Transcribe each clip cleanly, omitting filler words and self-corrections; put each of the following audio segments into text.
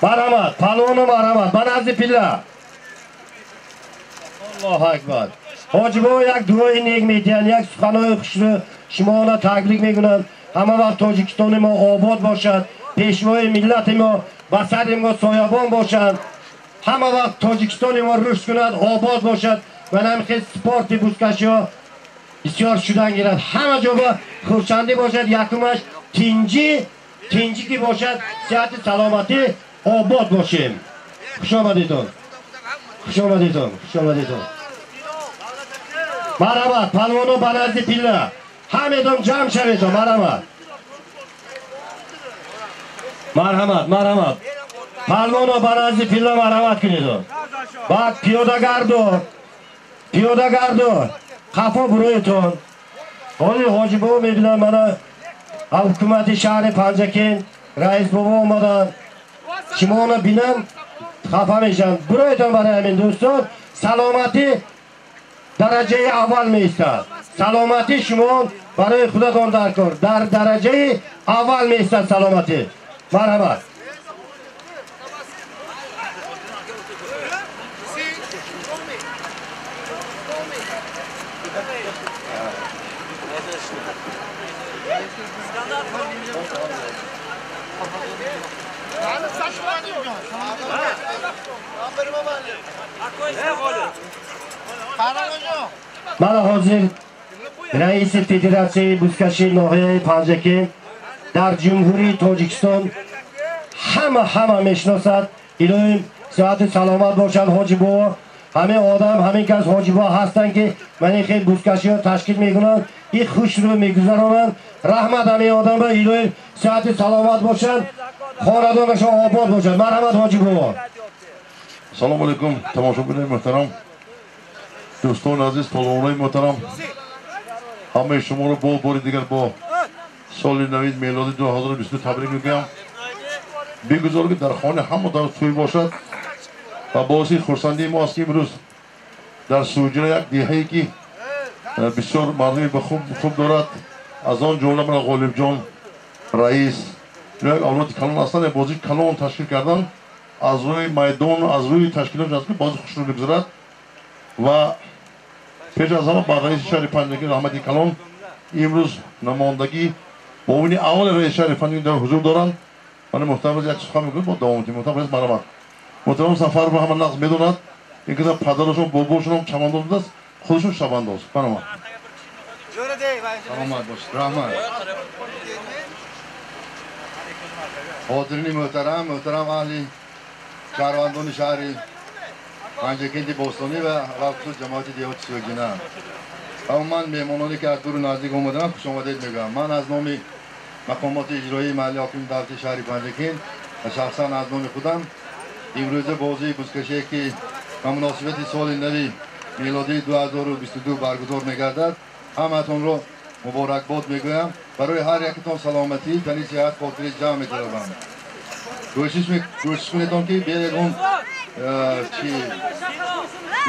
Marhamat, palvonu marhamat. Banazli pilla. Allohu akbar. Hoji bu yak duoyi negmeydiyen, yak suhanoy xushru, shimona tabrik megunan. Hamma vaqt Tojikistonimiz obod boshad. Peshvoyi millatimiz, basadimiz soyabon boshad. Hamma vaqt Tojikistonimiz rüşt kunad, obod boshad. Manam xiz sporti buskasho bisyor shudan keladi. Hamma jo'ba xursandi boshad, yakumash tinchi ki boshad, sihati salomati obod boshim. Xushomadidon. Xushomadidon, xushomadidon. Marhamat, palvonu Banazli pilla. Hamedon jam shavedon, marhamat. Marhamat, marhamat. Palvonu Banazli pilla marhamat kunidon. Bak piyoda gardo. Qafo buroyton. Hoji bobo mebilan mana hukumati shahri Panjaken rais bobo olmadan shimona binan xafa meshan. Buroyton baramin do'stlar. Salomati darajayi avval meistad. Salomati shimon برای خودتان در کار در درجه اول میستد سلامتی. مرحمت. من حاضر رئیس فدراسیون بوسکشی ناحیه پنجکین در جمهوری تاجیکستان همه میشناسد. الهی صحت سلامت باشد حاجی بابا. همه آدم همین کس حاجی بابا هستند که من خیلی بوسکشی ها تشکیل میکنند. این خوش رو میگذرانند. رحمت همه آدم با الهی صحت سلامت باشد. خاندانشان آباد باشد. مرحمت حاجی بابا. سلام علیکم تماشاگران محترم، دوستان عزیز، پهلوانان محترم، همه شما رو بار دیگر با سال نوید میلادی 2022 تبریک میگم. بگذار که در خانه همه در توی باشد و باعث خرسندی ما است که امروز در سوجه یک دیهی که بسیار مردمی به خوب دارد، از آن جمله من غالب جان رئیس یک اولاد کلان هستند، بازی کلان تشکیل کردن از روی میدان، از روی تشکیلات جذب بازی خوش رو بگذارد و پیش از همه با رئیس شهر پنجکین رحمتی کلان امروز نمایندگی با اون اول رئیس شهر پنجکین در حضور دارند. من محترم از یک سخن میگم با دامادی محترم رئیس مرحمت. محترم سفر رو همه نقض میدونند، اینکه پدرشون باباشون هم چمنداز است، خودشون شبانداز. مرحمت. سلامت باش. رحمت. حاضرین محترم اهل شهروندان شهر پنجکین بوستانی و خصوص جماعت دیهات سوگینه و من مهمانانی که از دور نزدیک اومدن خوش آمدید میگم. من از نام مقامات اجرایی محلی حاکم دولت شهر پنجکین و شخصا از نام خودم امروز بازی بوسکشی که به مناسبت سال نو میلادی 2022 برگزار میگردد همتون رو مبارکباد میگویم. برای هر یکتان سلامتی، تنی صحت، خاطر جمع می‌طلبم. کوشش کنید که به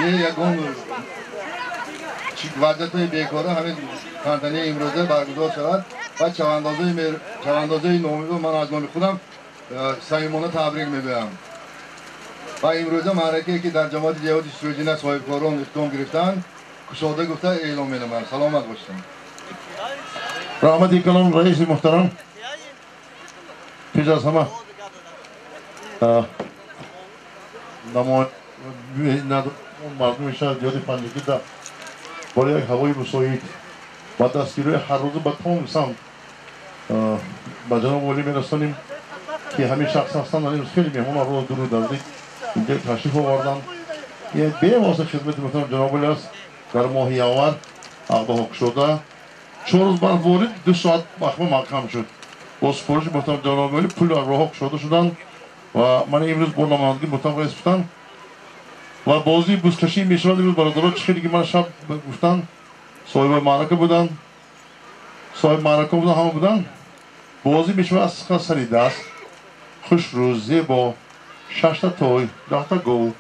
یگان وضعیت بیکاره همین تنتنی امروزه برگزار شود و چواندازه نامی رو من از نام خودم صمیمانه تبریک میگویم. و امروزه معرکه‌ای که در جماعت دیهات سوجینه صاحبکاران اختتام گرفتن کشاده گفته اعلام می‌نمایم. سلامت باشید. رحمتی کلان رئیس محترم، پیش از همه مردم شهر دیهات پنجکین در برای یک هوای مساعد و دستگیری هر روز به تمام سمت به جناب والی میرسانیم که همین شخص هستند. امروز خیلی مهمان رو دور نزدیک اینجا تشریف آوردند. یه به واسه خدمت محترم جناب والی است در ماهی اول عقد حق شده 4 روز بعد وارد 2 ساعت مخمه محکم شد. با سپارش محترم جناب والی پول راه شده شدند و من امروز با نمایندگی محترم رئیس گفتن و بازی بوسکشی میشود. امروز برادران چخیلی که من شب گفتن صاحب معرکه بودن، همه بودن. بازی میشود از سری دست خوش روز زیبا 6 تا توی 10 تا گل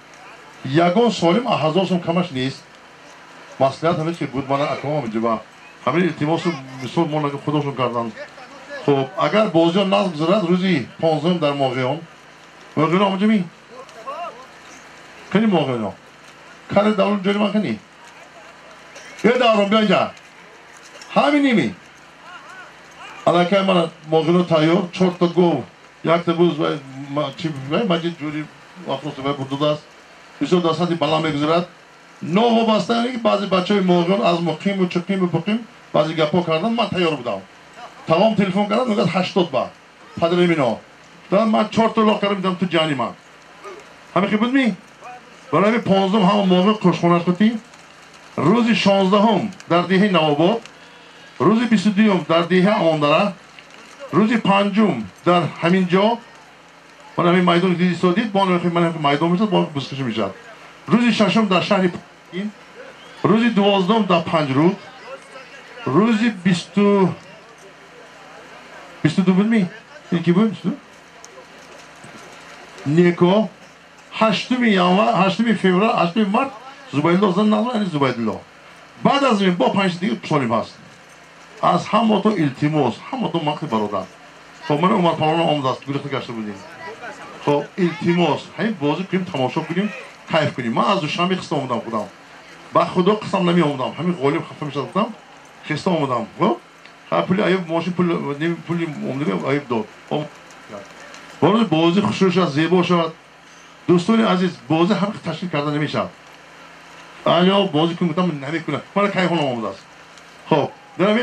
یگان سالم 1000 سوم کمش نیست. مسئولیت همه که بود من اکرام میجوام همین التماس رو مثال مال خودشون کردن. خب اگر بازی ها نظم گذارد روزی 15 در ماهیان موقعنا آمده می کنی موقعنا کار دارون جوری ما کنی یه دارون بیا اینجا همین نیمی علاقه من موقعنا تایور چهار تا گو یک تا بوز و چی ماجد جوری آخرس و برده دست بسیار دستاتی بالا میگذارد نو وابسته اینه که بعضی بچه موقعان از مقیم و چقیم و بقیم بعضی گپا کردن من تیار بودم تمام تلفن کردم میگه 80 با پدر اینا من 4 تا لاخ کردم میدم تو جانی من همه خیلی بود می برای 15 همون موقع خوشخونه خودی روز 16 هم در دیه نواباد روز 22 هم در دیه آماندره روز 5 در همین جا من همین میدان دیدی سادید با من میدان میشد با بسکش میشد روز 6 در شهر پکین روز 12 در 5 روز 22 بود می این کی بود نیکو 8 فوریه 8 مارت زبیدالله زن نام یعنی زبیدالله بعد از این با 5 دیگه سالیم هست از همه تو التماس همه تو مخی برادر خب من عمر پارانا آمده است گریخته گشته بودیم خب التماس همین بازی کنیم تماشا کنیم کیف کنیم من از دوشنبه خسته آمدم خودم با خدا قسم نمی آمدم همین غالب خفه میشد بودم خسته آمدم خب پولی ایوب ماشین پولی اومده ایوب داد وارد بازی خوشش از زیبا شد دوستان عزیز بازی هم تشکیل کرده نمیشه آیا بازی کنم گفتم نمیکنه من کیف آمده است خب درمی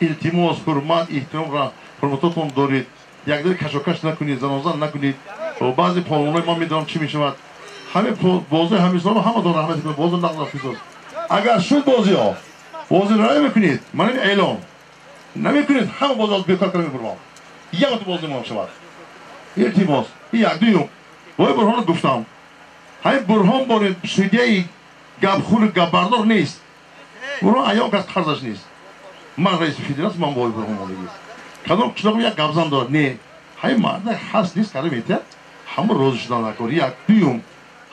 التماس حرمت احترام را حرمتاتون دارید یک دل کشاکش نکنید زنازن نکنید و بعضی پالونای ما میدونم چی میشود همه بازی همیشه همه دون رحمت کنید بازی نقل افیزاست اگر شد بازی رای میکنید من این اعلام نمیکنید همه بازی از بیکار کنید برام یک تو بازی ما شود التماس یک دویم وای برهان گفتم های برهان باره سودیه گبخور گبردار نیست برهان ایام کس خرزش نیست من رئیس فدراسیون من وای برهان مالگی کدام چطور یک گبزن دار نه های مرد هست نیست کاری میته همه روز شدن نکن یک دویم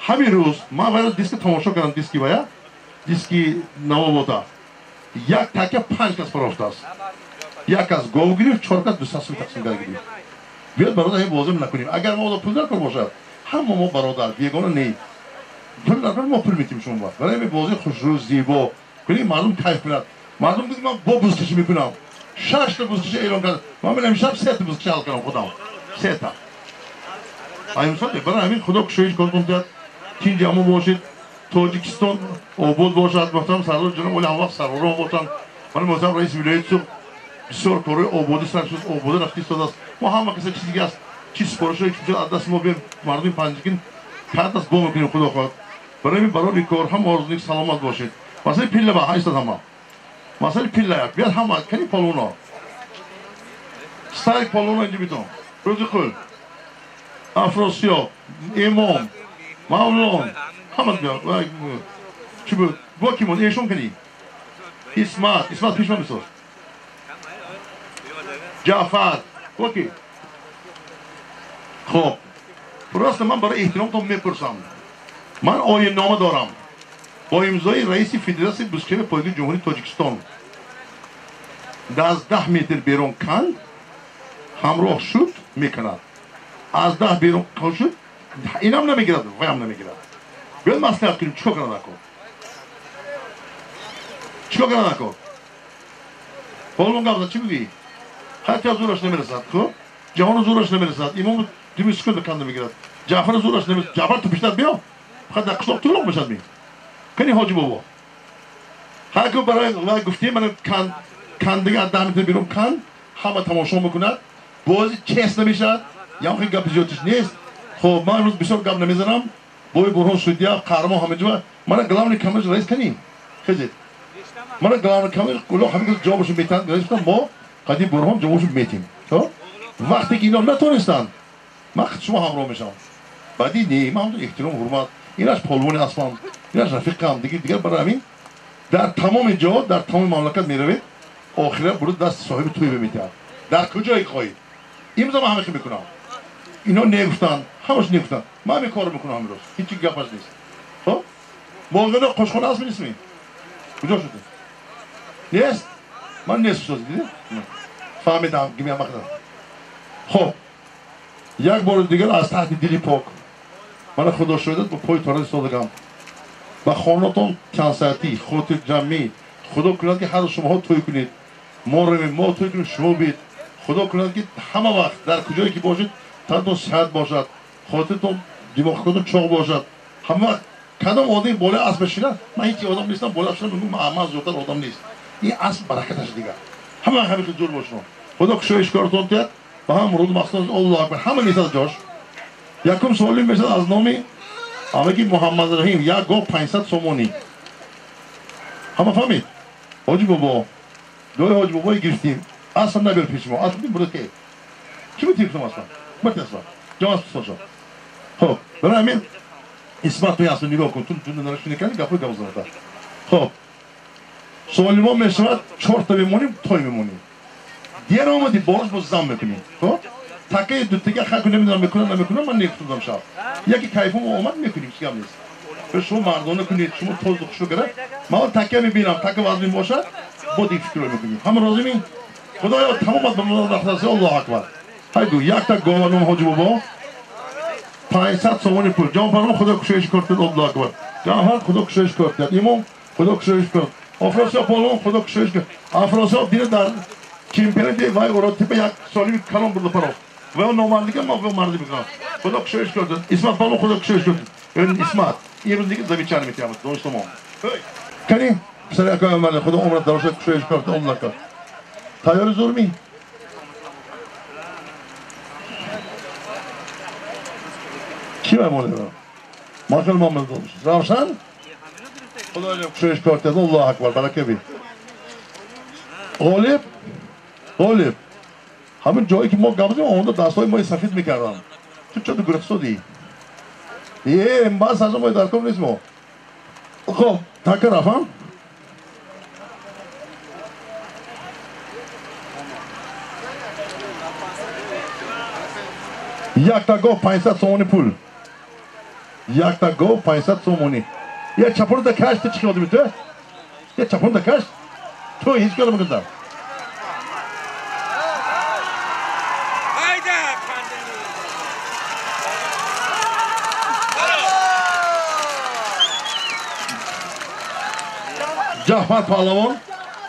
همین روز من باید دیسک تماشا کردم دیسکی باید دیسکی نوابادا یک تکه 5 کس پرافت است یک از گاو گرفت 4 کس 200 تقسیم گرفت بیاد برادر این بازی نکنیم اگر ما پول در کار باشد همه ما برادر بیگانه نی پول در ما پول میتیم شما برای این بازی خوش روز زیبا کنیم مردم کیف کنند مردم بگید من با بوزکشی میکنم 6 تا بوزکشی ایران کرد من میرم شب 3 تا بوزکشی حل کردم خودم 3 تا ایمسان برای همین خدا کشایش کنید تین جامو باشید تاجیکستان آباد باشد محترم سردار جناب ولی هم وقت سروران باشند من محترم رئیس ولایت صبح بسیار کارهای آبادی سرشوز آباده رفتی استاد است ما همه کسی چیزی دیگه است چی سپارش هایی که از دست ما به مردم پنجگین کارت است با میکنیم خدا خواهد برای این برای کار هم آرزو سلامت باشید مثلا پیله با هایستاد همه مثلا پیله یک بیاد همه کنی پالونا ستایک پالونا اینجا بیتون روزی خل افراسیاب امام مولان همه بیاد چی بود با کیمون ایشون کنی اسمت پیش من بساز جعفر اوکی خب راست من برای احترامتون میپرسم من آیین نامه دارم با امضای رئیس فدراسیون بسکر پایگاه جمهوری تاجیکستان 10 متر بیرون کند همراه شد میکند از 10 بیرون کند شد اینم نمیگیرد ویم نمیگیرد بیاد مصلحت کنیم چیکار کنه نکن چیکار کنه نکن پالون گفت چی بگی حتی زورش نمیرسد خب جهان زورش نمیرسد امام 2 سکند کند نمیگیرد جعفر زورش نمیرسد جعفر تو بیشتر بیا خود در قصاق طولق میشد می کنی حاجی بابا هر که برای گفتیم من کندگی از 10 متر بیرون کند همه تماشا میکند بازی چیست نمیشد یا خیلی گپ زیادش نیست خب من امروز بسیار گپ نمیزنم بوی برهان سودیا قهرمان همه جا من گلام کمیز رئیس کنیم خیلی من گلام کمیز کلو همه جوابشو میتن رئیس کنم ما قدی برهان جوابشو میتیم تو وقتی که اینا نتونستن من شما همراه میشم بعدی نه من احترام حرمت ایناش پالون اصلا ایناش رفیقم دیگه برای همین در تمام جا در تمام مملکت میروید آخرت برو دست صاحب توی بمیتن در کجای خواهید امضا من همه خیلی میکنم اینا نگفتن همش نگفتن من همین کارو میکنم همین روز هیچی گپش نیست خب موقع خوشخانه هست نیست می کجا شده نیست من نیست ساز دیدی فهمیدم گیم هم خب یک بار دیگر از تحت دلی پاک من خدا شاهد با پای تاره ایستادگم و خانه‌تان کنسرتی خاطر جمعی خدا کند که هر شما ها توی کنید ما توی کنید شما بید خدا کند که همه وقت در کجایی که باشید تنتون صحت باشد خاطرتون دماغتون چاق باشد همه وقت کدام آدمی بالا اسب بشینه من هیچ آدم نیستم بالا بشینم میگم من از زودتر آدم نیست این اسب برکتش دیگه همه همیشه جور باشن خدا کشایش کارتون کرد و هم رود مخصوص الله اکبر همه میسد جاش یکم سوالی میسد از نامی آمگی محمد رحیم یک گاه 500 سومونی همه فهمید حاجی بابا دوی حاجی بابایی گرفتیم اصلا نبیر پیش ما اصلا بیم بوده که کی میتونیم کنم اصلا مرد اصلا جوان سوال شد خب برای همین اسمت توی اصلا نگاه کن تو نرشونی کنی گفت گفت خب سوالی ما میشود 4 تا بمونیم تای بمونیم دیگر آمدی باز با زم میکنیم خب تکه دو تکه خاک نمیدونم میکنم من نمیتونم شب یکی کیفم اومد میکنیم چیکار نیست به شما مردانه کنید شما توز خوشو گرفت ما تکه میبینم تکه وزن باشد با دیگه فکر میکنیم همه راضی می خدایا تمام از بنده رحمت الله اکبر هایدو یک تا گاوانم حاج بابا 500 سومانی پول جان فرمان خدا کشایش کرد الله اکبر جان خدا کشایش کرد امام خدا کشایش کرد افراسیاب پالون خدا کشایش کرد افراسیاب دیگه در چمپیونات وای اورا تیپ یک سالی کلام برده پرو و اون نامردی ما و مردی میکنم خدا کشایش کرد اسمت پالون خدا کشایش کرد این اسمت یه روز دیگه زمین چن میتیام دوستم کنی سر یک عمل خدا عمرت دراز کشایش کرد الله اکبر تیار زورمی کی میمونه ماکل مامل دوست روشن خدا کشایش کرد الله اکبر برکه بی غالب همین جایی که ما گفتیم اونجا دستای ما سفید میکردم تو چطور گرفتادی یه بس از ما در کم نیست ما خب تکه رفتم یک تا گو 500 سومونی پول یک تا گو 500 سومونی یه چپون دا کش تو چی کردی تو یه چپون دا کش تو هیچ کار میکردم جعفر پهلوان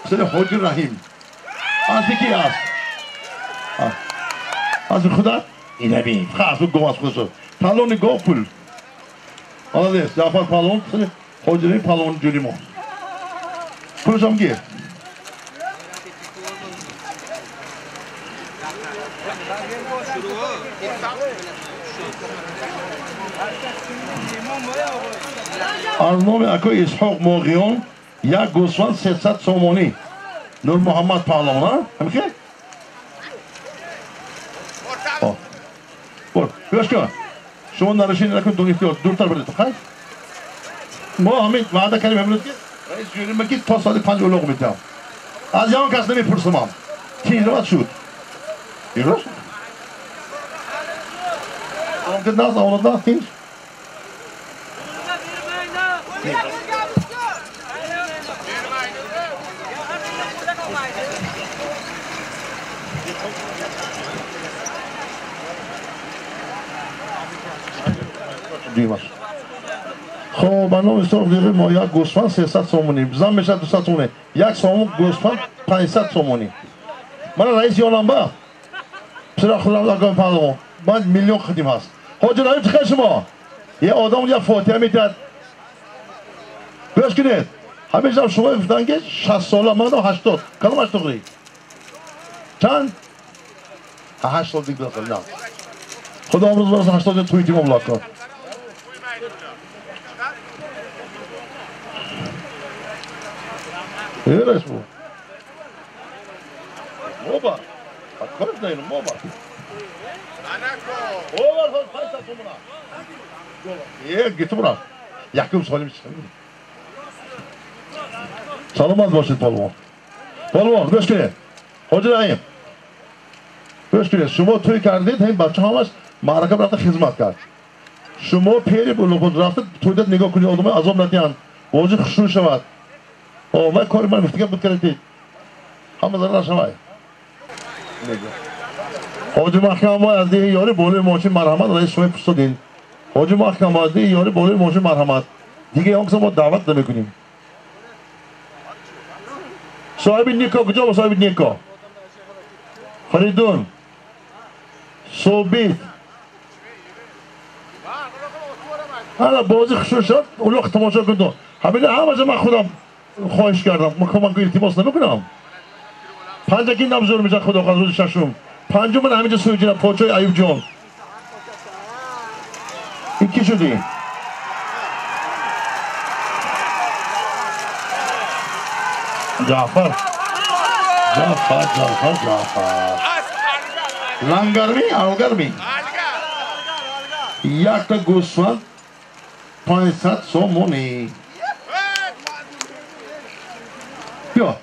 سر حاجی رحیم از کی است از خدا اینه بین خاص گو از خود پهلوان گو پول آله جعفر پهلوان سر حاجی رحیم پهلوان جوری ما پولشم گیر از نام اکای اسحاق موقعیان یک گوسفند 300 سومانی نور محمد پهلوان همین برو بیاش کن شما نرشین نکن دورتر برید خیلی ما همین وعده کردیم امروز که رئیس جمهوری میگه تا ساعت 5 اولوق میدم از یان کس نمیپرسم هم تین روز شد این روز اون که ناز اولاد تین خب بنام استراق دیگه ما یک گوسفند 300 سومونی زن میشه 200 سومونی یک سومون گوسفند 500 سومونی من رئیس یالم با پسر خودم لگام پهلوان من میلیون خدیم هست حاج رحیم چه شما یه آدم یه فاتحه میداد گوش کنید همیشه شما گفتن که 60 ساله من 80 کدوم 80 گری چند 8 سال دیگه نه خدا امروز برای 80 توی تیم املاک کن ايه رئيس موبا فكرت ده موبا اوور هول فايت صومنا ايه جيت برا يحكم سوالي سلامات باشید پالوان گوش کنید حاج رحیم گوش کنید شما توی کردید این بچه همش معرکه رفته خدمت کرد شما پیری بلوغ رفته تویدت نگاه کنید آدم عذاب ندیان واجه خشون شود و کاری من مفتگه بود کردید همه ذره نشمای Hoca Mahkam az diye yori bolu moçi marhamat reis şoy pustodin. Hoca Mahkam az diye yori bolu moçi marhamat. Dige yoksa bu davet da mekunim. Sahibi Niko kucak sahibi Niko. Faridun. Sobit. Hala بازی خوش شد اون وقت تماشا کردم همه جا من خودم خواهش کردم من که التماس نمیکنم پنجکی نبزور میشه خدا خواهد روز ششم پنجم من همینجا سویجینم پاچای ایوب جان این کی شدی؟ جعفر لنگرمی آلگرمی یک تا گوسفند 500 سومونی بیا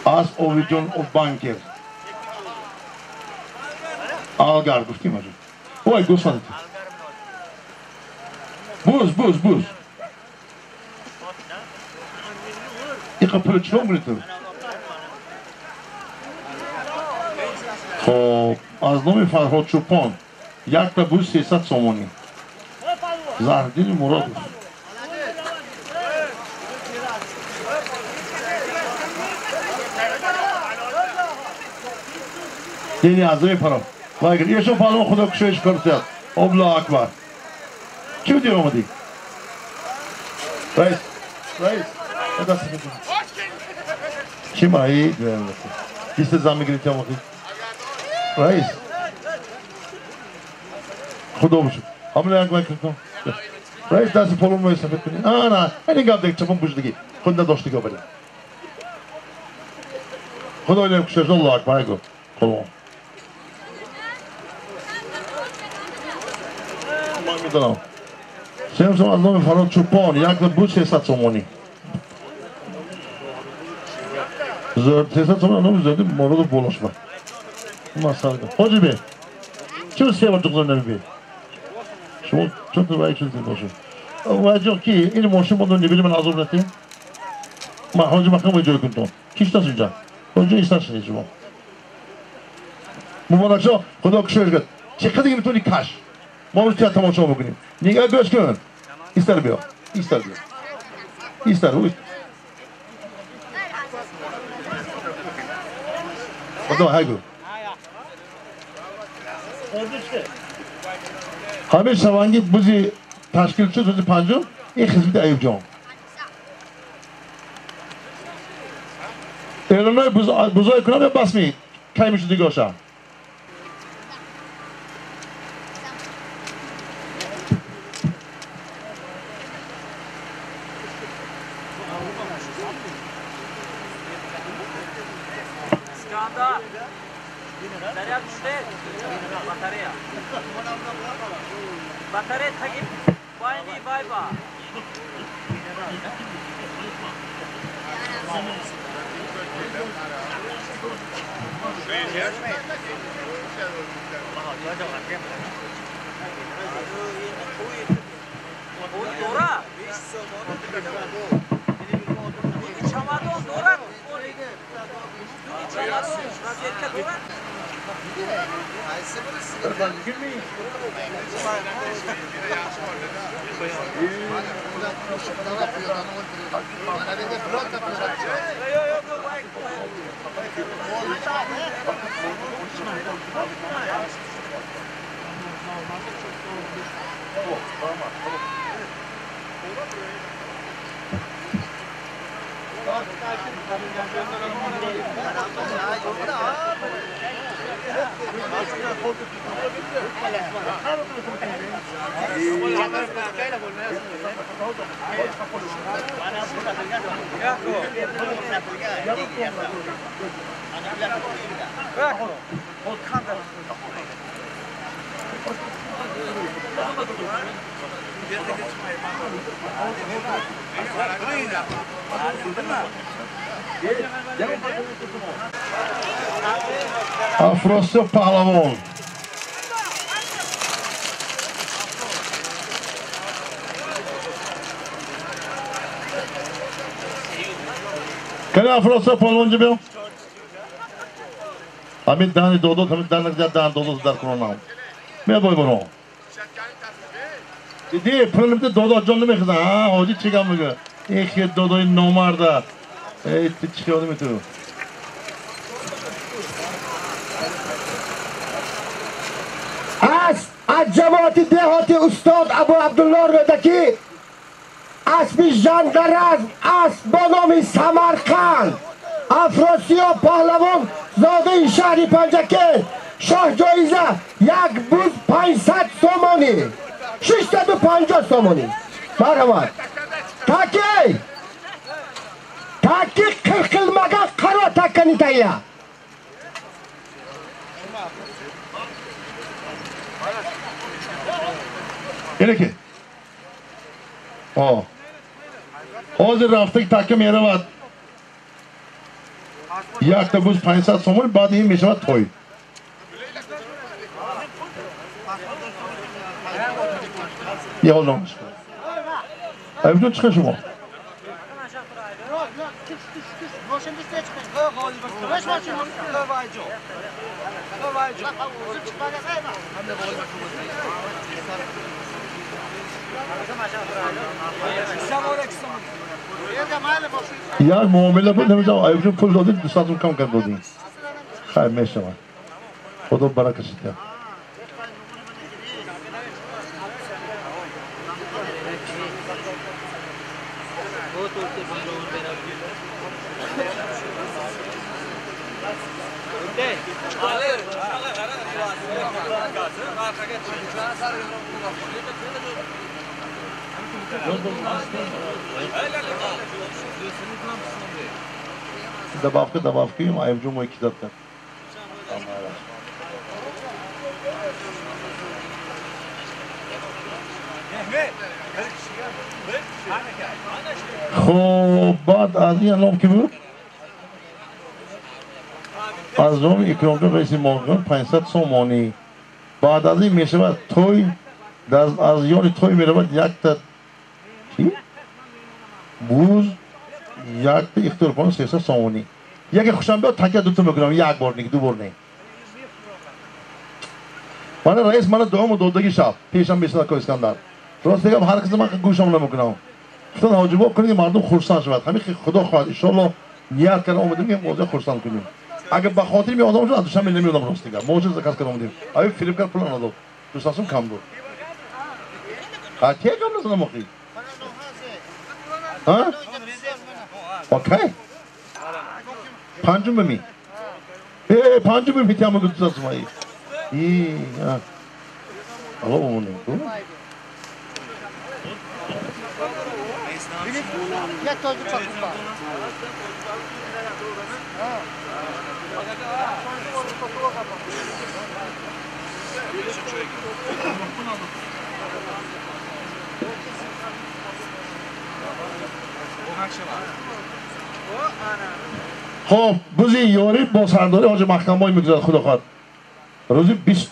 از اویجون و بانکر آلگر گفتیم آجون اوی گوسفند بوز ایقا پلچلون بریتر خب از نومی فرهاد چوپان یک تا بوز 300 سومونی زهردین مراد دینی از نومی فرهاد باید یشون پالما خدا کشویش کرد ابلا اکبر چی بودی آمدی؟ رئیس دست بکن چی مایی؟ کیست زمین گریتی آمدی؟ رئیس خدا باشد همه یک کردم رئیس دست پولون رو استفاده کنی نه این گفت دیگه چپم بوشدگی خود نداشتی گفت خدا اینم کشش الله اکبر گفت پولون من میدونم سیمسون از نام فراد چوپان یک بود 300 سومونی 300 سومونی نام زیادی مورد بولش با مسئله حاجی بی چرا 3 بار دقیقه نمیبی شما چون تو باید چیزی باشه وجه کی این ماشین ما دون نبیلی من عذاب نتیم من حاجی مکم باید جای کنتون کیش نست اینجا حاجی ایست نست شما مبارک شا خدا کشوش کرد چقدر دیگه میتونی کش ما رو تیاد تماشا بکنیم نگاه گوش کن ایستر بیا ایستر خدا هگو همه شوانگی بوزی تشکیل شد روز پنجم این خدمت ایوب جان اعلانای بزای کنم یا بس می کی میشه دیگه آشم Batarya takip bayni bayba. Dora. Çamadon Dora. Çamadon. Vaziyette Dora. Afrosya Pahlavon. Kale Afrosya Pahlavon gibi? همین دانی دودو همین دانی دان دودو در کنم می باید برو دیدی پرنمت دودو جان نمیخواد ها حاجی چیکار میگه یک دودوی نامرده ای چیکار میتونی از جماعت دهاتی استاد ابو عبدالله ردکی اسب ژندرزم اسب با نام سمرقند افراسیاب پهلوان زاده شهری پنجکه شاه جایزه یک بوز 500 سومانی 650 سومانی مرحمت تاکی قرقلمگا قرار تکنی تاییه اینه که حاضر رفته که تکه میرود یک تا بوز 500 سومون بعد این میشود توی یه حال نامش کنم ایمتون چکه شما یک معامله بود نمیدونم ایمتون پول دادید دوستاتون کم کرد دادیم خیر میشم خدا برکشید دبافکی ما ایمجو ما یکی داد کرد خب بعد از این نام که بود از نام اکرامجان رئیس مقام 500 سومانی بعد از این میشود توی از یاری توی میرود یک تا چی؟ بوز یک تا اختیار کنم 300 سومانی یک خوشم بیاد تکیه دوتا میکنم یک بار نیک دو بار نیک من رئیس من دوم و دودگی شب پیشم بیشتر که اسکندر راست بگم هر کسی من گوشم نمیکنم گفتن حاجبا کنید مردم خرسان شود همین خدا خواهد ان شاء الله نیت کردم اومدیم یه موضوع خرسان کنیم اگه به خاطر می آدم شد ادوشم نمیادم راست دیگه موجود زکات کردم اومدیم آیا فیلم کار پول نداد دوستاسم کم بود چه کم نزدم مخی ها اوکی پنجم بمی پنجم بمی تیام دوستاسم ای الله بمونیم یک تاج چاکوبا خب بزی یاری با سرداری حاج محکم‌بای میگذارد خدا خواهد روزی 20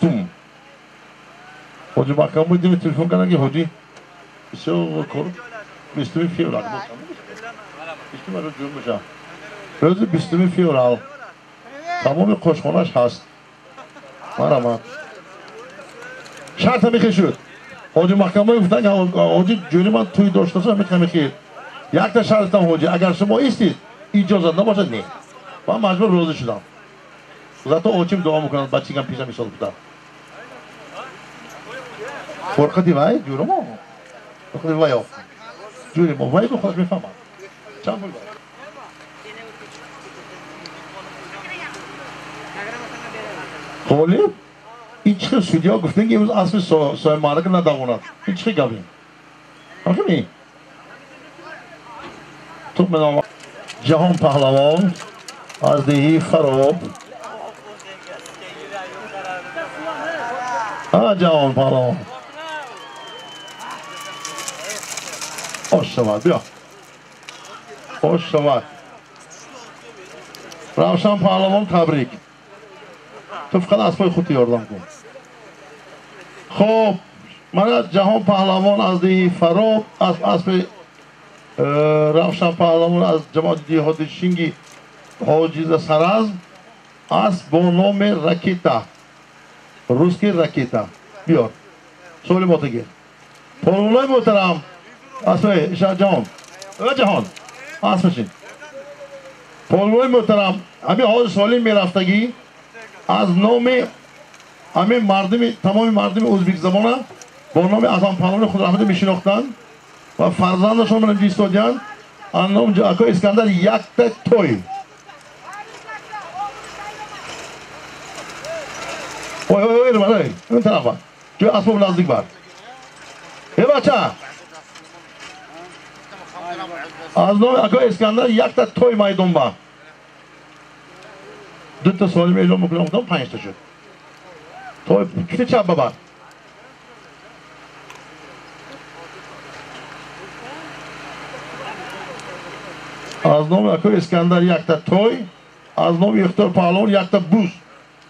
حاج محکم‌بای دیگه تلفن کردن که حاجی بسیار کار 20 فیورال 20 رو جون بشه روز 20 فیورال تمام خوشخانه‌اش هست مرحمت شرط میخی شد حاج محکم‌بای گفتن که حاجی جوری من توی داشته باشم میخوام یک تا شرط هم حاجی اگر شما ایستید اجازه نباشد نه من مجبور روزه شدم ذاتا اوچیم دعا میکنن بچگم پیشم ایستاد بودم فرقتی وای جورو ما فرقتی وای آف جوری ما وای بخواد میفهمم چند بود خولی این چه سودیا گفتن که امروز اصل سوی مالک نداغوند این چه گابیم همچنین تو منام جهان پهلوان از دهی فراب جهان پهلوان خوش شود بیا خوش شود روشن پهلوان تبریک تو فقط اسبای خودت یاردم کن خب من جهان پهلوان از دهی فراب از اسب روشن پهلوان از جماعت دیهات شینگی حاجیز سرزم است با نام راکتا روسکی راکتا بیار سوال متگیر پولونای محترم اسمه شاهجان جهان اسمشین پولونای محترم همین حال سوالی میرفتگی از نام همین مردم تمام مردم ازبک زبان با نام اعظم پهلوان خود رحمت میشناختند و فرزندشون من ایستادند از نام آقا اسکندر یک توی اوی اوی اون طرفا جو اسباب نزدیک بر ای بچه از نام آقا اسکندر یک توی میدون با دو تا سوالی میجام میکنم 5 تا شد توی کتی چپ ببر از نام آقا اسکندر یک توی از نام اختر پهلوان یک بوز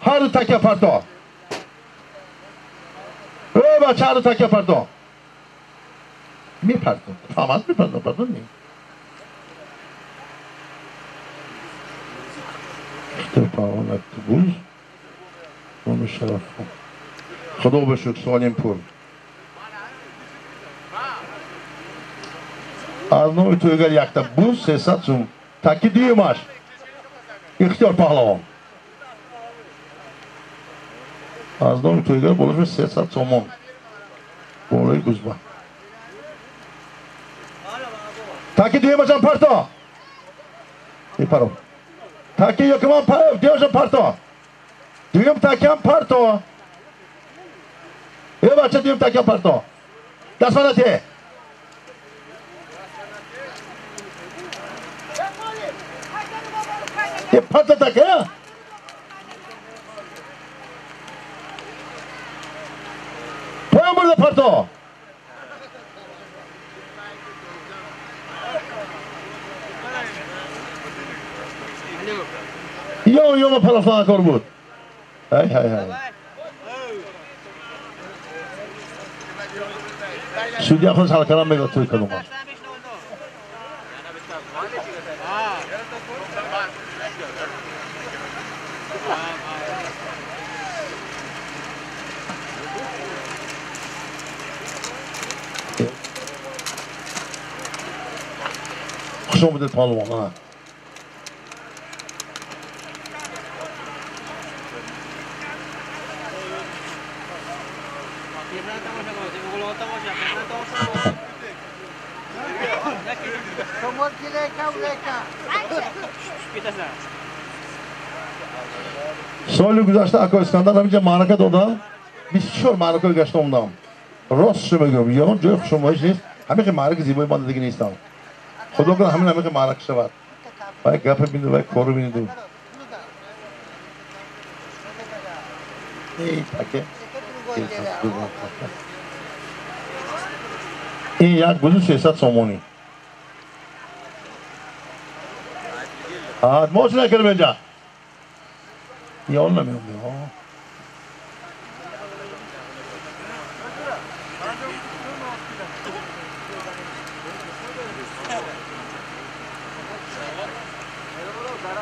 هر تکه پرتا ای بچه هر تکه پرتا میپرتن فهمت میپرتن پرتن نیم اختر پهلوان یک بوز نام شرف خدا بشک سالیم پر از نام تویگر یک بوز 300 سوم تکی دیمش اختیار پهلوان از نام تویگر بولش 300 سومون بالای گوزبه تکی دیمشم پرتا ای پرو تکی یکمان دیمشم پرتا دیم تکی هم پرتا ای بچه دیم تکی هم پرتا دست منته ای پرتا تکی پایم برده پرتا یا ما پرافان کار بود های های های سودی خود حال کردم میگه توی کدوم هست خوش آمدید پهلوان سال گذشته آقا اسکندر همینجا معرکه دادم 24 معرکه گشته اومدم راست شو میگم یا جای خوشمایش نیست همین که معرکه زیبای من دیگه نیستم خدا کنه همین که معرکه شود وای گپ ببینید وای کارو ببینید ای تکه این یک بوز 300 سومونی موش نکرم اینجا یال نمیدونم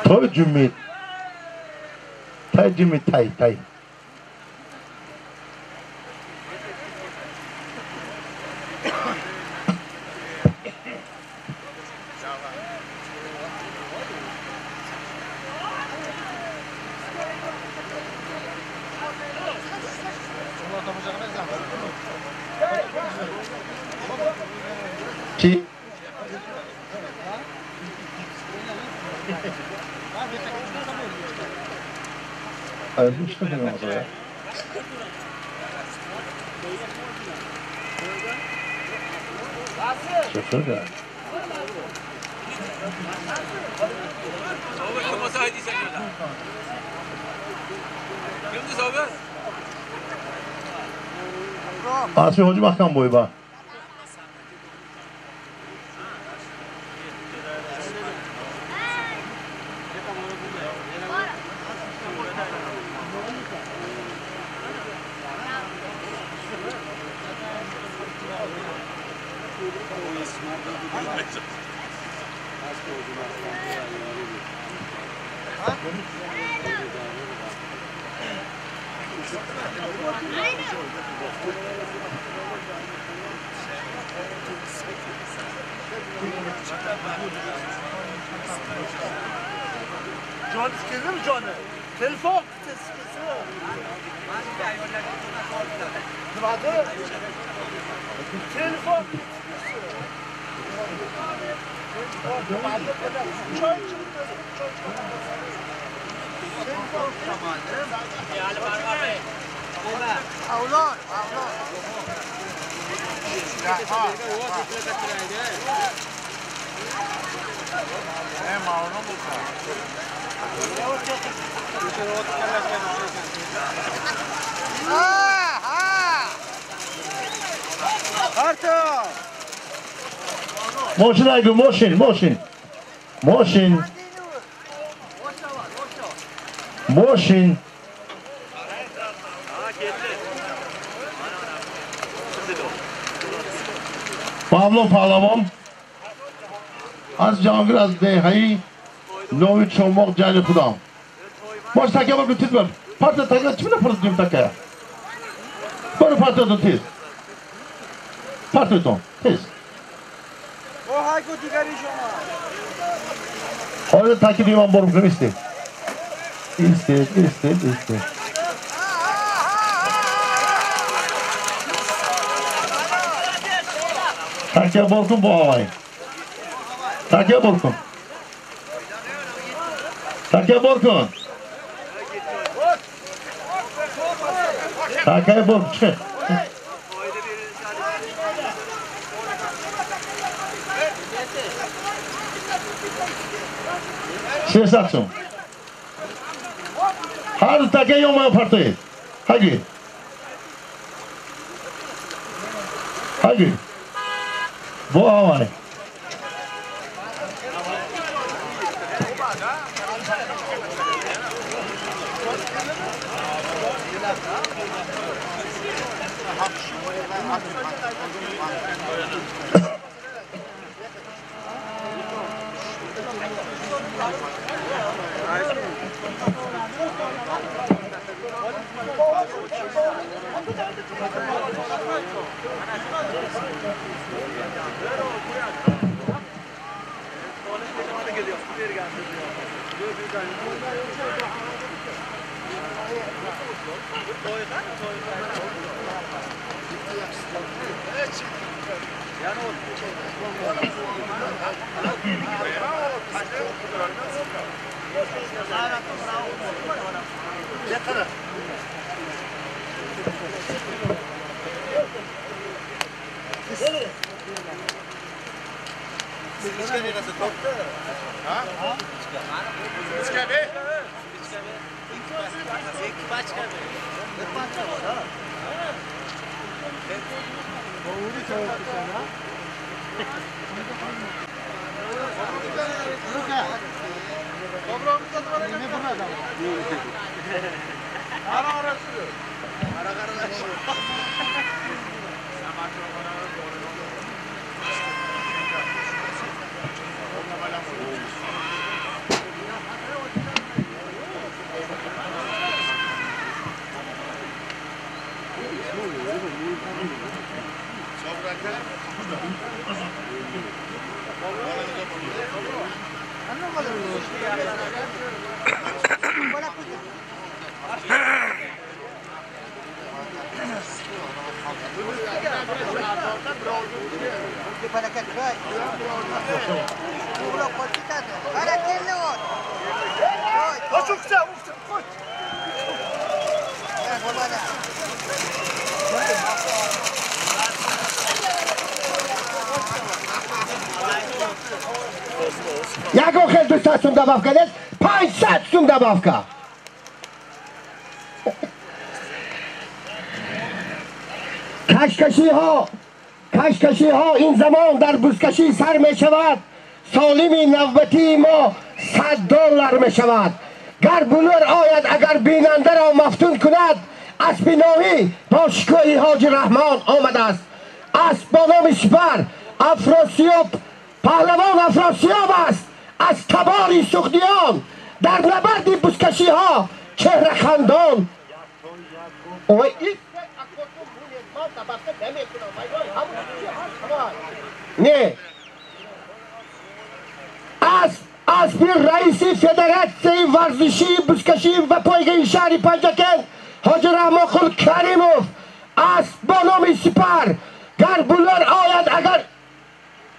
توی جمید تای جمید تای چی؟ چطوره؟ اسمی حاجی محکم بایی با Can iskezi mi canı? Telefon iskezi. Nimadir? Telefon Choy chiqdi. Avlod. Motion aygu, motion. Pavlo Palavom. Az Cangir az Dehayi. Novi Çomok Cani Kudam. Moş takya bak lütfen ver. Parti takya çimine parti diyorum takya. Böyle parti odun tiz. Parti odun tiz. O hayko digari şoma. Orada takip diyorum borum isti. İsti. Takya borkum bu havayı. Takya borkum. Takya borkum. Takya borkum. Ses açın. Hadi takya yolmaya partayı. Hadi. Bu havayı. Jaką chęć dostać dawawkę, jest? 500 dawawka! کشکشی ها این زمان در بزکشی سر می شود سالمی نوبتی ما $100 می شود گر بلور آید اگر بیننده را مفتون کند اسب نامی با شکوه حاج رحمان آمده است اسب با نام سپر افراسیاب پهلوان افراسیاب است از تباری سختیان در نبرد بزکشی ها چهره خندان Oy ne? Aspir Raisi Federatsiya Varzishi Buskashi va Poyga Shahri Panjakent Hoji Rahmonqul Karimov ba nomi Sipar gar bular oyat agar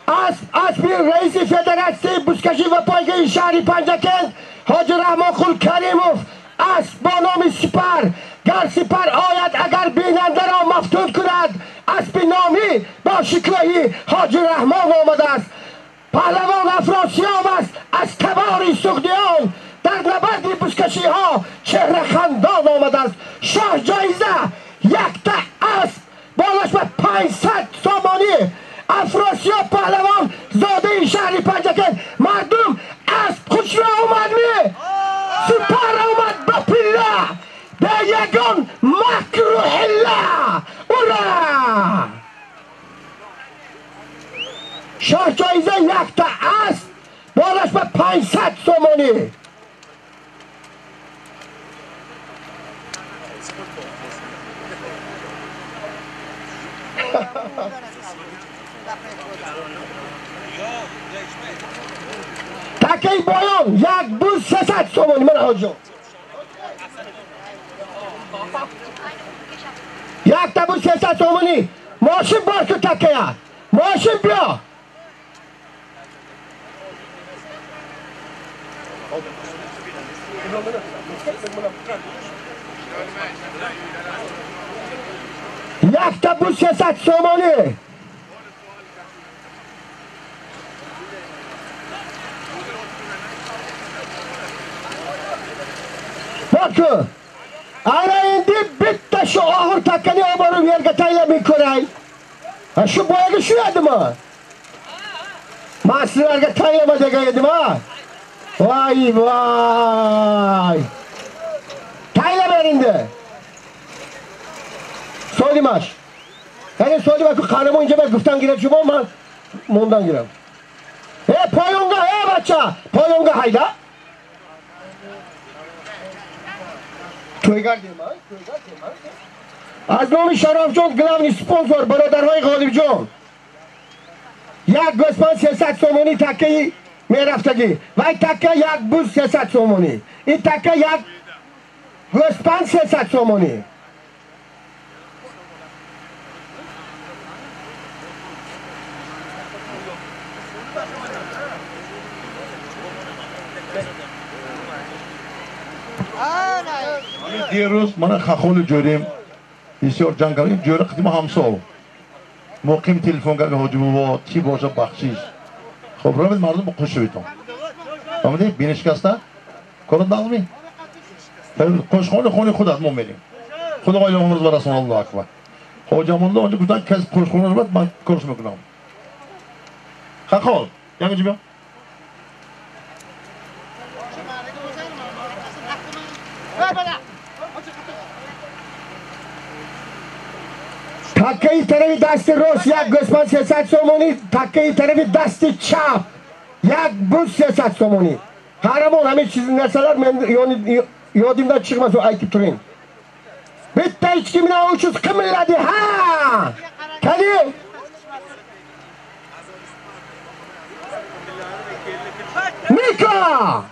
Aspir Raisi Federatsiya Buskashi va Poyga Shahri Panjakent Hoji Rahmonqul Karimov ba nomi Sipar gar Sipar oyat agar binanda ra maftun kunad asbi nomi ba shikoyi Hoji Rahmon omade است پهلوان افراسیاب است از تبار سوگدیان در نبرد بزکشی ها چهره خندان آمده است شاه جایزه یک تا اسب بالاش به 500 سامانی افراسیاب پهلوان زاده شهری پنجکن مردم اسب خوش را آمد می سپر آمد با پله به یگان مکر و حله اورا شاه جایزه یک تا است بالاش به 500 سومانی تکه بایان یک بوز 300 سومانی من حاجم یک تا بوز 300 سومانی ماشین بار که تکه ماشین بیا یک تا بوز 300 سومانی bakın arayında bitti şu ahır takkani obarım yerge tayla mikurey şu boyalı şu yedim ha maslı yerge tayla mı dege yedim ha vay vay tayla verindi solimaş yani solimaş ku karımı önce ben güften gireceğim ama mundan girem poyonga bacca poyonga hayda تویگر دیمان از نام شرافجان گلاونی سپانسور برادرهای غالبجان یک گوسفند 300 سومانی تکه میرفتگی و این تکه یک بوز 300 سومانی این تکه یک گوسفند 300 سومانی دیروز من خخول جوریم بسیار جنگلی جوری قدیم همسال مقیم تلفن کرد حاجی بابا چی باشه بخشیش خب رو مردم خوش شویتم آمده بینشکسته کار داغمی خوش خونه خود از ما میریم خدا قایل عمرز و رسول الله اکبر حاجمونده آنجا گفتن کس خوش خونه رو باید من کارش میکنم خخول یعنی چی بیا تکه ای طرف دست راست یک گوسفند 300 سومانی تکه ای طرف دست چپ یک بوز 300 سومانی قهرمان همه چیز نسلر من یادیمden çıkmaz o ayıp turun bitti hiç kimine uçuz kımılladı ha Kadir Mika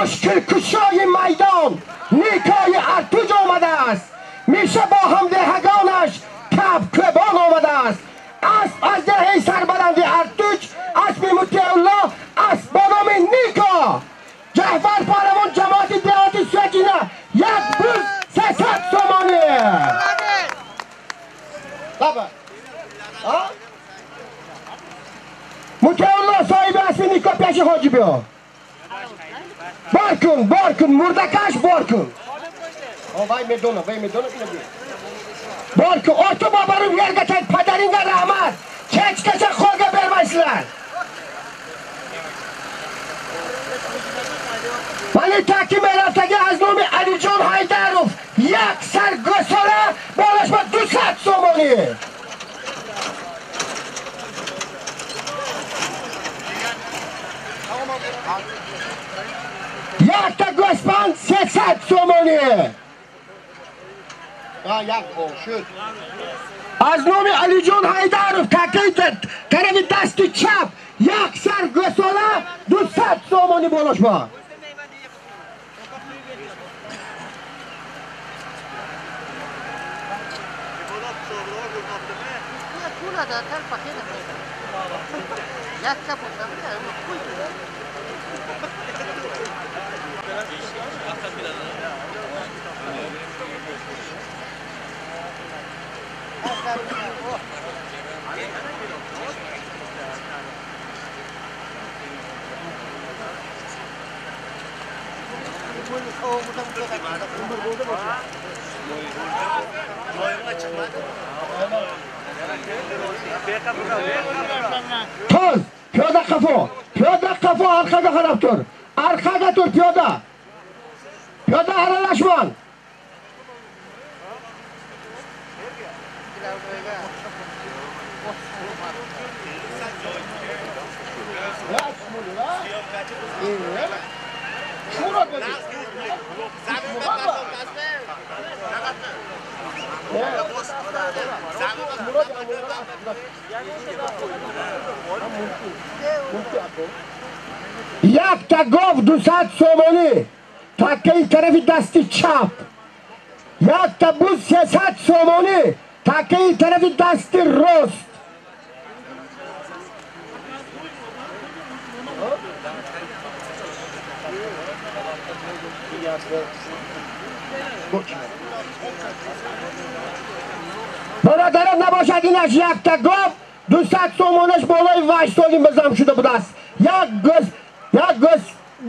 مشکل کشای میدان نیکای ارتوج آمده است میشه با هم دهگانش کبان آمده است اسب از دهه سربلند ارتوج اسب مطیع الله اسب با نام نیکا جعفر پهلوان جماعت دهاتی سوگینه یک بوز 300 سومانی مطیع الله صاحب اسب نیکا پیش حاجی بیا بارکن مردکش بارکن وای میدونم بارکن آتو بابارم yerge tek pederine rahmet keç keçe kolga vermezler beni takip ederteki az nomi Ali Can Haydarov یک سر گساله بالش با 200 سومانی. یک تا گوسفند 300 سومانی. از نام علی جان حیدرов تکی طرف دست چپ یک سر گساله 200 سومانی بالش با. Toz, piyoda qafo arqaga qarab tur. Arqaga tur piyoda. Piyoda aralashmang. یک تا گاو 200 سومانی تکه طرف دستی چپ. یک تا بوز 300 سومانی تکه طرف دستی راست. برادرم نباشد اینش یک تا گاو 200 سومانش بالای وایستادیم بزم شده بود است. یک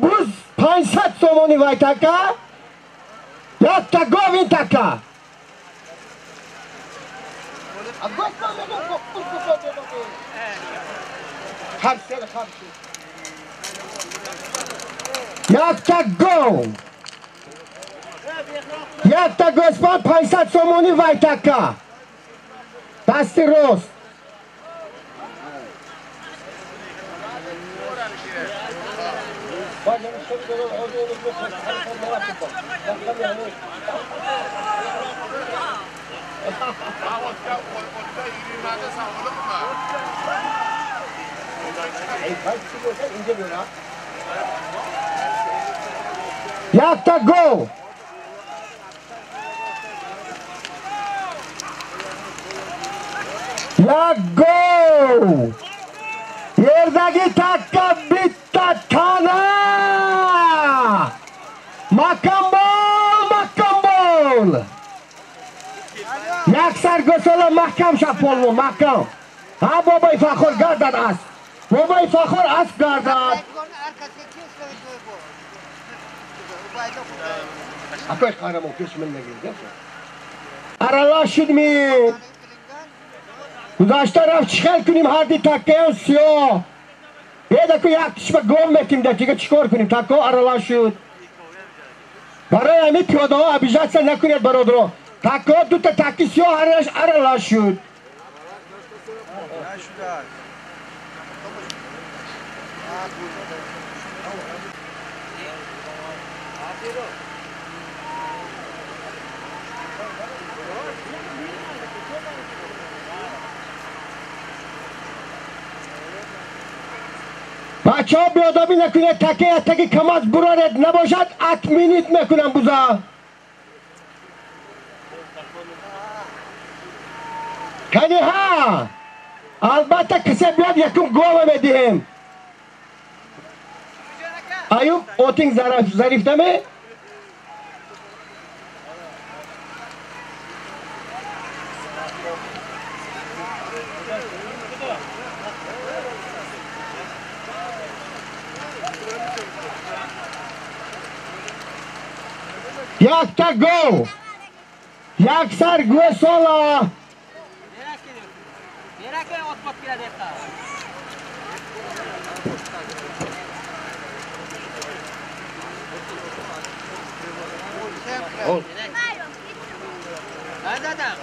بوز 500 سومانی وای تکه. یک تا گاو این تکه. یک تا گاو یک تا گوسفند 500 سومانی وای تکه دستی راست. یک تا گاو یک گاو یردگی تکه بیتا تانه مکم بول یک سر گساله محکم شد پلو محکم. ها بابای فخر گردد است. بابای فخر است گردد. اکوی قهرمان پیش من نگیرد. ارلا شد می گذاشته رفت چخل کنیم هردی تکه و سیاه. بیده که یک تشبه گم میتیم ده دیگه چکار کنیم تکه ارلا شد. برای همی پیاده ها ابیجت سر نکنید برادرها. تکه ها دو تا تکی سیاه ارلا شد. بچه ها بیادابی نکنه تکه کماز برارد نباشد اتمینیت میکنم بوزا کنی ها البته کسی بیاد یکم گوه میدیم. ایوب اوتینگ ظریف دمه یک تا گو یک سر گوساله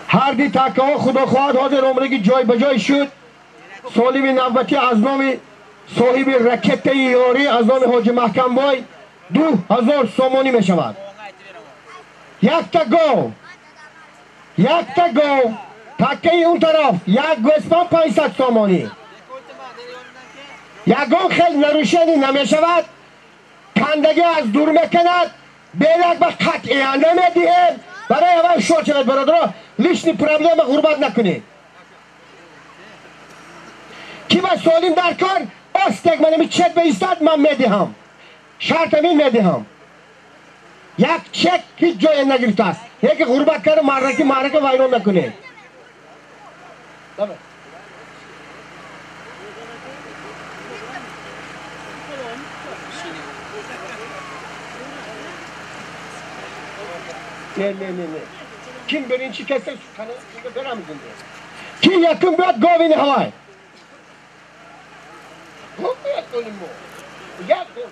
هردی تکه ها خدا خواهد حاضر عمرگی جای بجای شد. سالم نوبتی از نام صاحب رکت یاری از نام حاج محکم بای 2000 سامانی می شود. یک تا گاو تکه اون طرف یک گوسفند 500 سامانی. یگان خیلی نروشنی نمی شود. کندگی از دور میکند. بیلک به قطعی نمی دهید. برای اول شد شود برادرها. لیشنی پرابلم غربت نکنید. کی با سالیم در کار آستک منمی چک به ایستاد من میدهم. شرط امین میدهم. یک چک هیچ جای نگرفته است. یکی غربت کرده معرکه ویران نکنید. نه kim birinci kese şu kanı veremedin diye. Kim yakın bir govini havay. Bu yakın mı? Yakın.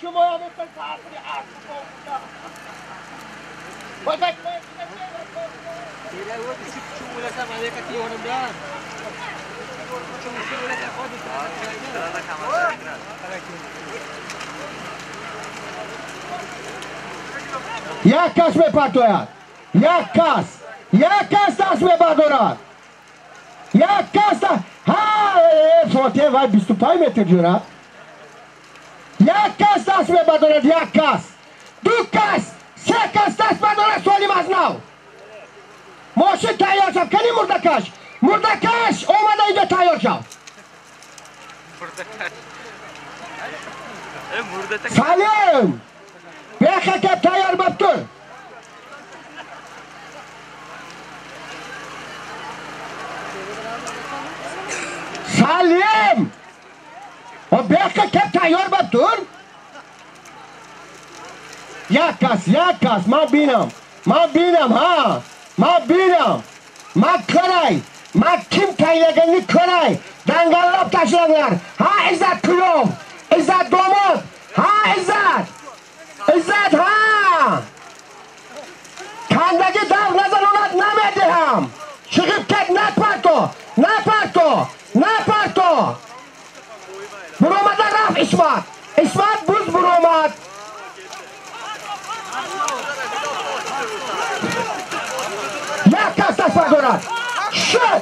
Şu boyanı sen tahtı artık oldu. Bak. یک کس میپرتوید. یک کس دست میبردارد. یک کس فاتحه وای 25 متر جورد. یک کس دست میبردارد. یک کس 2 کس 3 کس دست بردارد. سالیم از نو ماشین تیار شد. کنی مردکش اومده اینجا تیار شد. سالیم بیخه که تیار ببتر. سالیم و بیخه که تیار ببتر. یک کس من بینم ها. من کرای من kim taylaganini ko'ray. Dangallab tashlanglar. Ha Izzat kuyov, Izzat domod. Ha Izzat ha. Kandagi dav nazarolat namediham. Chiqib ket naparto. Buromaddan raf Ismat buz buromad. یک کس دست بردارد. شد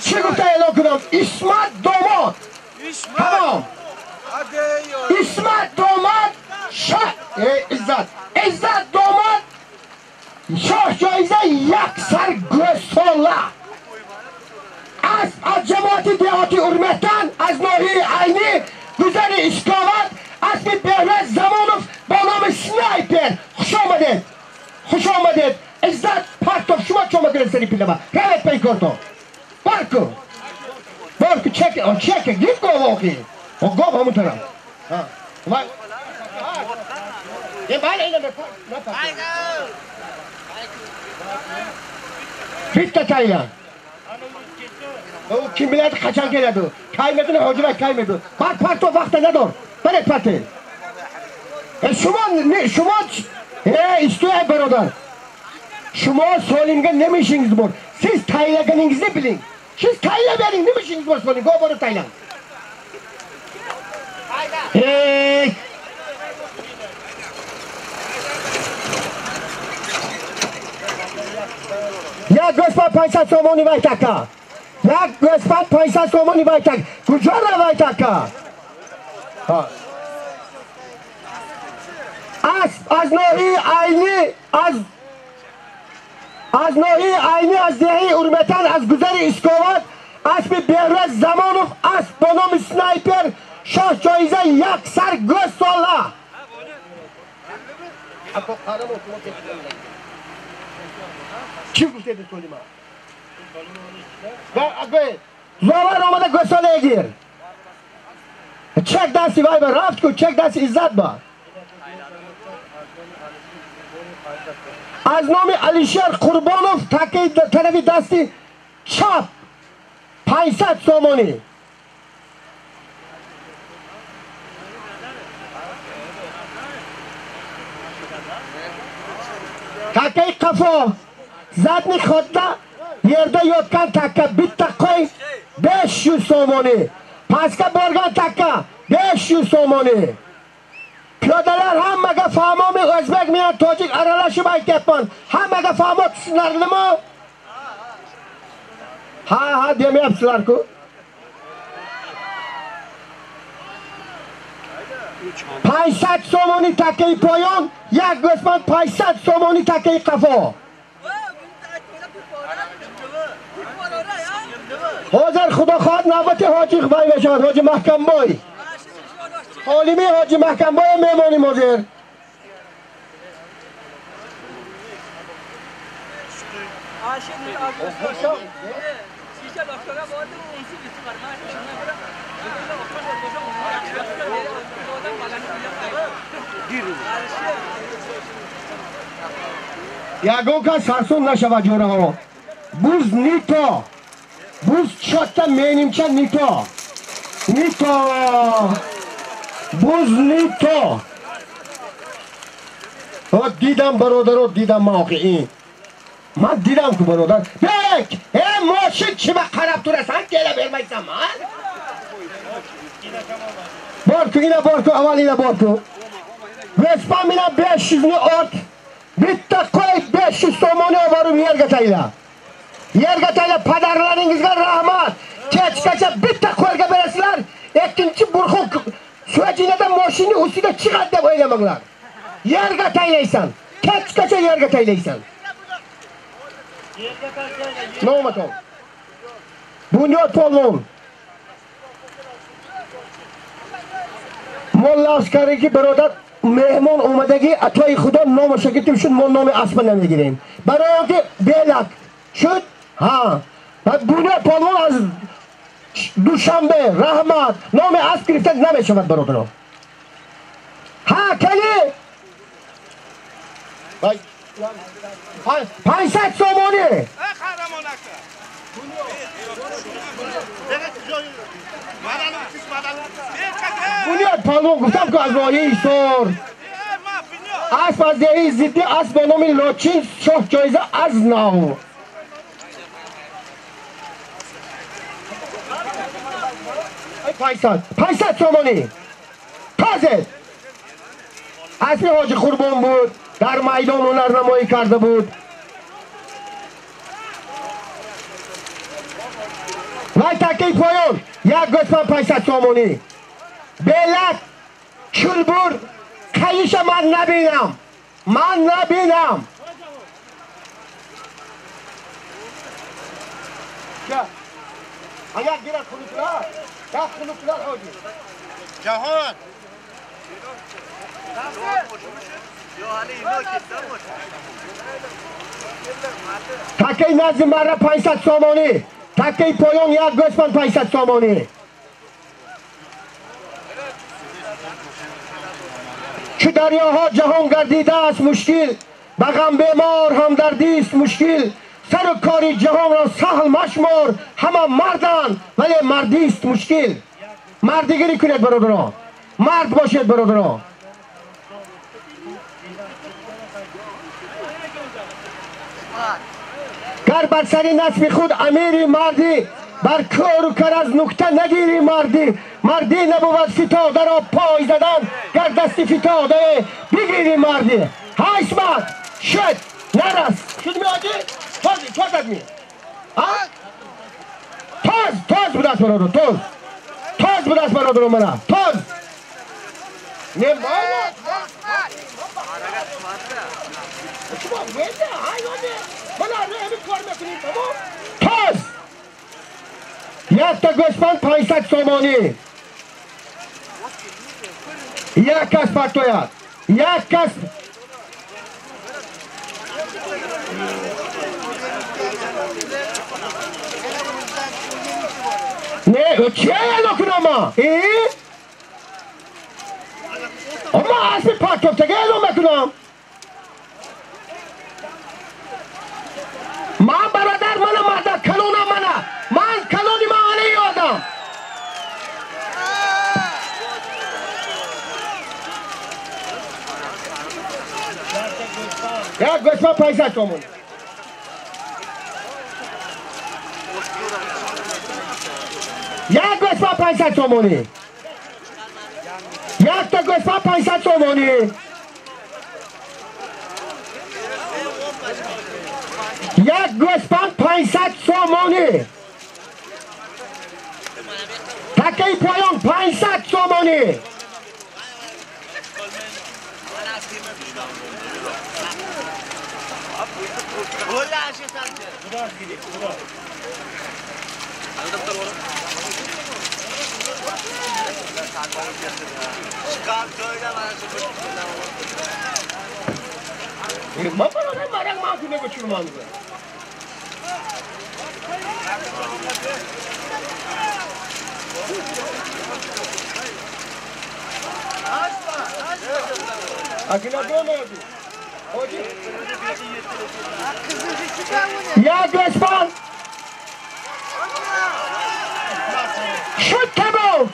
چه گفته اعلام کنم؟ اسمت داماد. تمام اسمت داماد شد. عزت داماد شاه جایزه 100 گوساله از جماعت دهاتی ارمتن از ناحیه عینی گذر اسکاوت اسم بهرز زمانوف با نام سنایپر. خوش آمدید. عزت پرتاب شما چما گرفتنی پیلما روید پی کردو بارکو چک گیت گو واقعی و گو همون طرف یه بله اینه بیت تایلان او kim bilir kaçan geliyordu. Kaymedin hocam kaymedin. Bak parto vakti ne dur. Bana parti. Şuma istiyor beraber. Şuma solimge ne işiniz var? Siz taylaganınızı bilin. Siz taylaganın ne işiniz var solim? Go bana taylan. Hey. Ya göspa 500 somoni vaytaka. Ya göspa 500 somoni vaytak. Kujara vaytaka. Ha. از ناحیه عینی از دهی ارمتن از گذر اسکاوات اسب بهرز زمانوف اسب با نام سنایپر شاه جایزه 100 گوساله. چی گفته دی سلیما؟ زاور آمده گوساله گیر. چک دستی وای با رفت کو چک دستی عزت با. از نام علیشیر قربانوف تکی طرفی دستی چپ 500 سامانی. takkay qafo zadni xodda yerda yotgan takka bitta qo'y 500 so'moni, pastga borgan takka 500 so'moni. Piyodalar hammaga fahmomi o'zbek bilan tojik aralashib aytyapman. Hammaga fahmo tushunarlimi? Ha demayapsizlar-ku. Paysat so'moni takkay poyon, yak go'sman paysat so'moni takkay qafo. Hozir xudo xoh navbati Hoji G'bayvashon, Hoji Mahkamboy. Olimi Hoji Mahkamboy mehmonim hozir. Yagoka sarson nashava jo'raho. Buz nito. Buz chotta menimcha nito. Nito. Buz nito. O didam barodaro didam mavqi'i. Men didam-ku barodar. Bek, moshin kima qarab turasan, kela bermaysanmi? Borku, ina borku, avalina borku. Vespa bilan 500 ni ort. Bitta qo'y 500 so'moni olib yerga tayla. Yerga tayla, padarlaringizga rahmat. Kechgacha bitta qo'yga berasizlar. Ikkinchi burxun Suajinada mashina ustida chiqadi deb o'ylamanglar. Yerga taylaysan. Kechgacha yerga taylaysan. Nomaton. Bunyod polvon. Molla askariki birodar mehmon omadagi atoy xudo nomasha ketib shu nomi asman megireyim. Barogi belak. Shu ha. Bunyod polvon az Dushanbe, rahmat, nomi askriftan nameshavat barodaro. Ha, keli. Vay. 500 so'moni. Qahramon aka. Bunyod polvon guftam-ku azroyi sor. Asfazei ziddi asbonomi lochin shoh joiza az nav. Paysat so'moni. Toze. Asli Hoji Qurbon بود. در میدان هنرنمایی کرده بود. وای تکی پایان. یک گوسفند 500 سومانی. بلک چلبور کیش من نبینم. اگر گیرد خلوطلار. یا خلوطلار حاجی. جهان. Takkay nazim marra 500 so'moni. Takkay poyon yak go'sman 500 so'moni. Shu daryoha jahon gardida است mushkil. Bag'am bemor hamdardi است mushkil. Sar و kori jahon ra sahl mashmor. Hamma mardan vali mardi است mushkil. Mardigiri kuned barodaro. Mard boshid barodaro. گر بر سری نسب خود امیری مردی بر کار و کر از نکته نگیری مردی نبود فتاده را پای زدن گر دستی فتاده بگیری مردی ها اسمت شد نرس شد می آجی توز می توز بود است برادر توز بود است برادر منه توز نه شما ویده حیوانه من همین کار میکنیم تاز یک تا گوسفند 500 سومانی یک کس پرتوید یک کس نه چیه نکنم اما اسم پرتوب تگه میکنم من برادر منم مرد کلونم منم من کلونی معنی یادم یک گوسفند 500 تومانی. یک گوسفند 500 تومانی. یک تا گوسفند 500 تومانی. یک گوسفند 500 تومانی. تکه پایان 500 تومانی. ما برای مرگ معصومه بچون مانده. Akına dönüyordu. Ya göçmen. Şut tebo.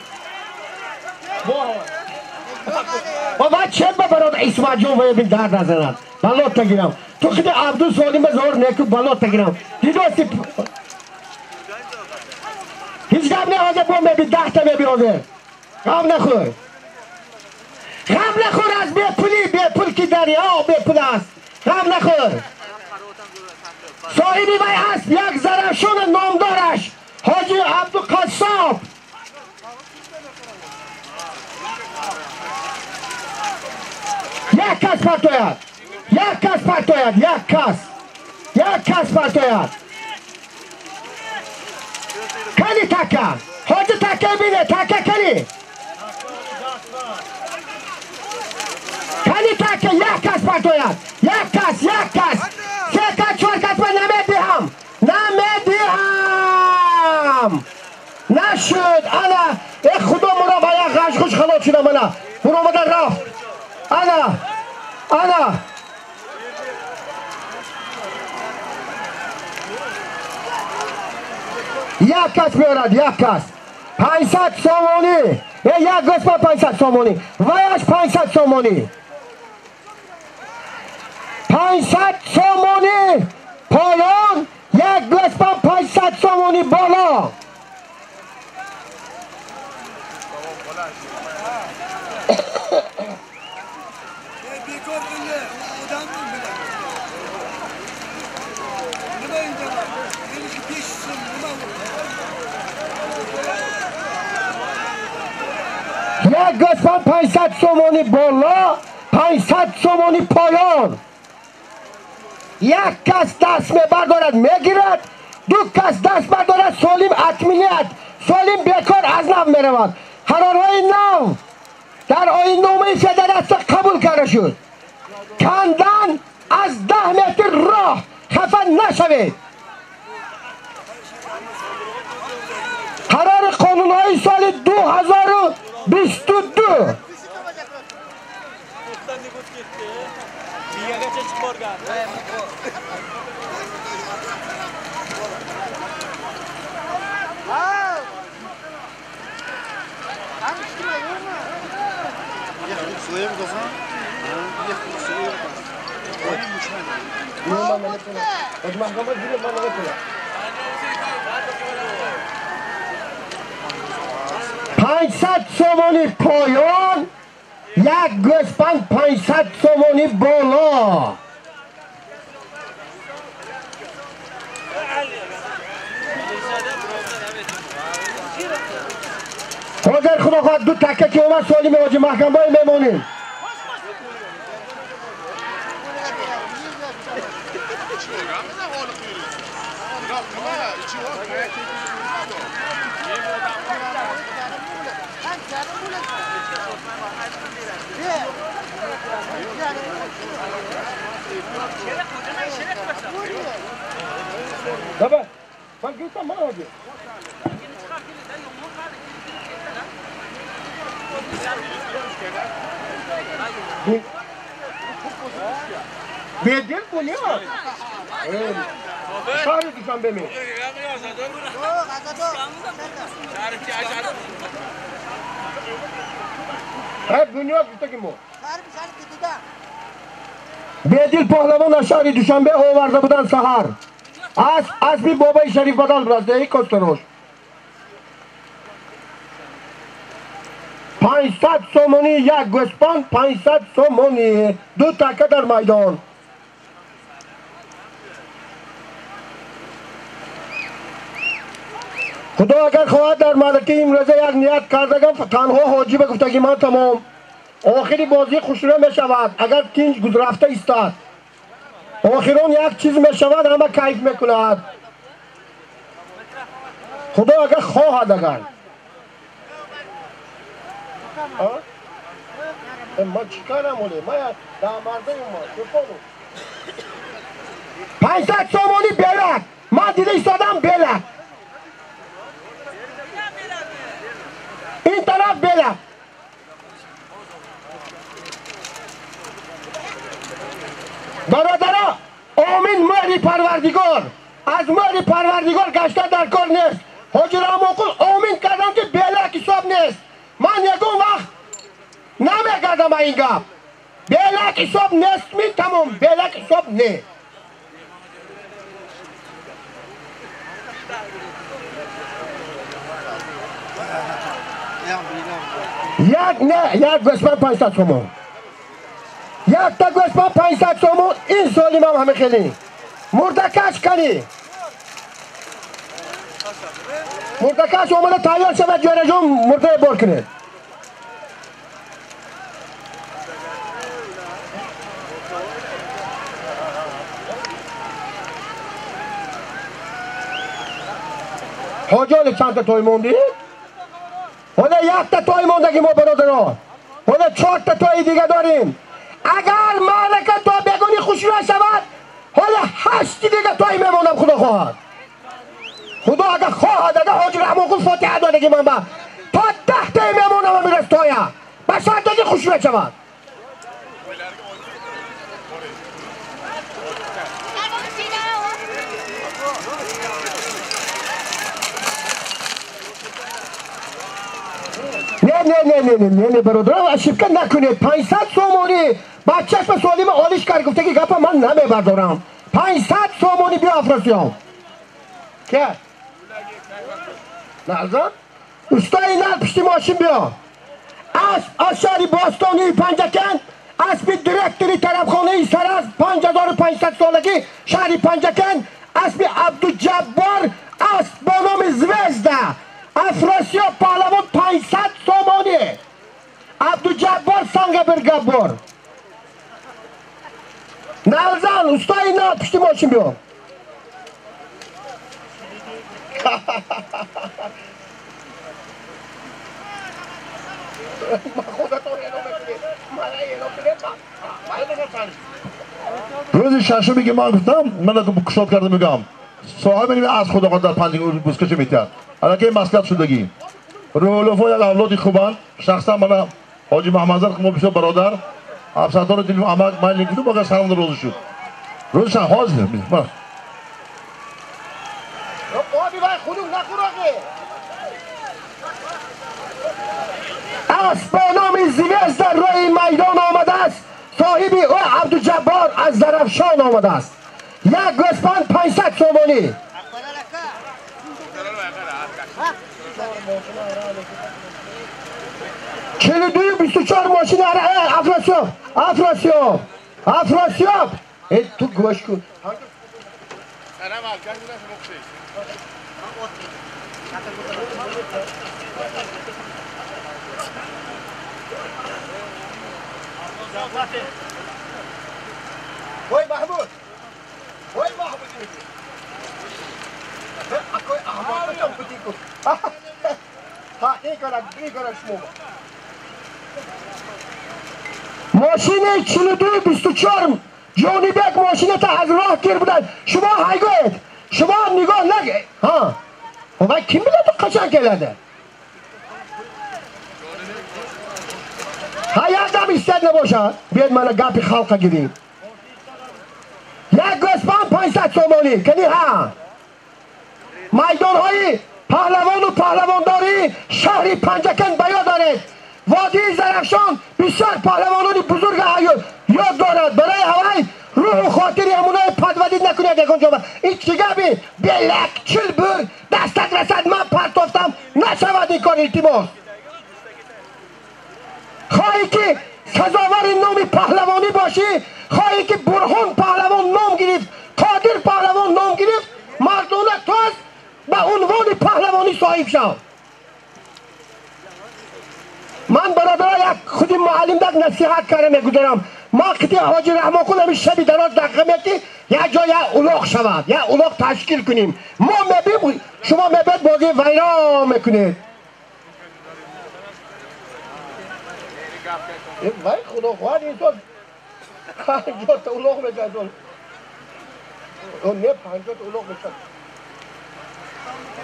O baş çembe barod İsmail John ve bir dar nazaran. Balot da giram. Tu kide Abdul Solim'e zor ne ki balot da giram. Didosti. Hiç gam ne olacak bu me bir dahta me bir oldu. Gam ne koy. غم نخور از بی پول که دریا بی پول است غم نخور صاحبی وی هست یک زرفشان نامدارش حاجی عبدالقصاب یک کس پرتوید یک کس پرتوید یک کس پرتوید کلی تکه حاجی تکه بینه تکه کلی کلی تکه یک کس پرتوید یک کس سه کس چهار کس من نمیدیم نشد انا ای خدا مرا با یک غشغش خلاص شدم انا مرا مدن رفت انا یک کس میارد یک کس 500 سومانی یک گوسفند 500 سومانی ویش 500 سومانی 500 سومانی پایان یک گوسفند 500 سومانی بالا یک گوسفند 500 سومانی بالا 500 سومانی پایان یک کس دست بردارد میگیرد دو کس دست بردارد سالم اکملیت سالم بیکار از نو میرود قرارهای نو در آیین‌نامه فدراسیون قبول کرده شد کندن از 10 متر راه خفه نشوید قرار قانونهای سال 2022 500 سومانی پایان یک گوسفند 500 سومانی بالا اگر خدا خواهد دو تکه که اومد سالی میواجه محکم باید میمونیم بابا من گفتم من آجه بیدیل بونیاد شهری دیشان بمید بونیاد بیتا که مو Bedil Pahlavon از شهر دوشنبه آورده بودن سحر اسبی بابای شریف بدل براز دهی کستروش 500 سومونی یک گوسپان 500 سومونی دو تکه در میدان خدا اگر خواهد در مدرکه امروزه یک نیت کردگم تنها حاجی بگفتگی من تمام آخری بازی خوشرو می شود اگر تینج گذرفته ایستاد آخران یک چیز می شود همه کیف می کند خدا اگر خواهد اگر من چیکارم اولی من در مرده ما 500 سومونی بلک من دیده ایستادم بلک این طرف بلک برادرها آمین مهری پروردگار از مهری پروردگار گشته در کار نیست حاجی رحماقل آمین کردم که بلک حساب نیست من یکون وقت نمیگردم این گپ بلک حساب نیست می تمام بلک حساب نیست یک گوسپند 500 سومون یک تا گوسپند 500 سومون این سالیم هم همه خیلی مردکش کنی مردکش اومده تایار شود جوره جون مرده بار کنه حاجال چند تا توی موندی؟ حالا یک تا توی موندگی ما برادران حالا 4 تا توی دیگه داریم اگر مالک تو بگونی خوشی را شود حالا 8 دیگه توی میمونم خدا خواهد خدا اگر خواهد اگر حاجی رحماقل فاتحه دادگی من با تا 10 تا میمونم و میرس تویه به شرط اگه خوشی را شود نه برادرم شبکه نکنید 500 سومونی با چشم سالیم آلیش کرد گفته که گفت من نمیبردارم 500 سومونی بیا افراسیام که؟ نرزان؟ استای نر پشتی ماشین بیا از شهری باستانی پنجکن اسبی درکتری طرفخانه سرز 5500 سالگی شهری پنجکن اسبی عبدالجبار اسب با نام زوزده افراسیاب پهلوان 500 سومانی عبدالجبار سنگ برگبار نرزن استای نه پشتی ماشین بیا روز ششمی که من گفتم من کشاد کرده میگم صاحب این از خدا در پنجگان بوسکش میتر الان که مسئله شدگی رولوفا یک اولادی خوبن شخصا من حاجی محمد زر ما بسیار برادر افسردار دلیم عمل من نگیدم باقی سرم در روز شد روزشن حاضر میدم اسب با نام زیوز در روی میدان آمده است صاحبی او عبدالجبار از درفشان آمده است یک گوسپند 500 سومانی 42-24 ماشین افراسیاب تو گوش کن وای محمود اکوی احمد تو بودی کو ها این کارا شما ماشین 42-24 جونی بیگ ماشین تا از راه گیر بودن شما هایگوید شما نگاه نگه ها وای کی میده تو قشنگ کرده ها یادم ایستاد نباشد بیاد من گپی خلق گیریم یک گوسپند 500 سومانی کنی ها میدان های پهلوان و پهلوانداری شهری پنجکن بیا دارد وادی زرفشان بسیار پهلوانان بزرگ یاد دارد برای اول روح و خاطری همونای پدودید نکنید یکان جا این چگه بلک چل بر دستت رسد من پرتافتم نشود این کار التماس خواهی که سزاور نام پهلوانی باشی خواهی که برهان پهلوان نام گرفت قادر پهلوان نام گرفت مردانه تو است به عنوان پهلوانی صاحب شو من برادر یک خودی معلم در نصیحت کردم میگذارم ما کتی حاجی رحمان کنم شبی دراز دقیقه میتی یک جا یک اولاغ شود یک اولاغ تشکیل کنیم ما میبیم شما میبید بازی ویران میکنید وای خدا خواهد این تو 50 تا اولاغ میگذار اون نه 50 تا اولاغ میشد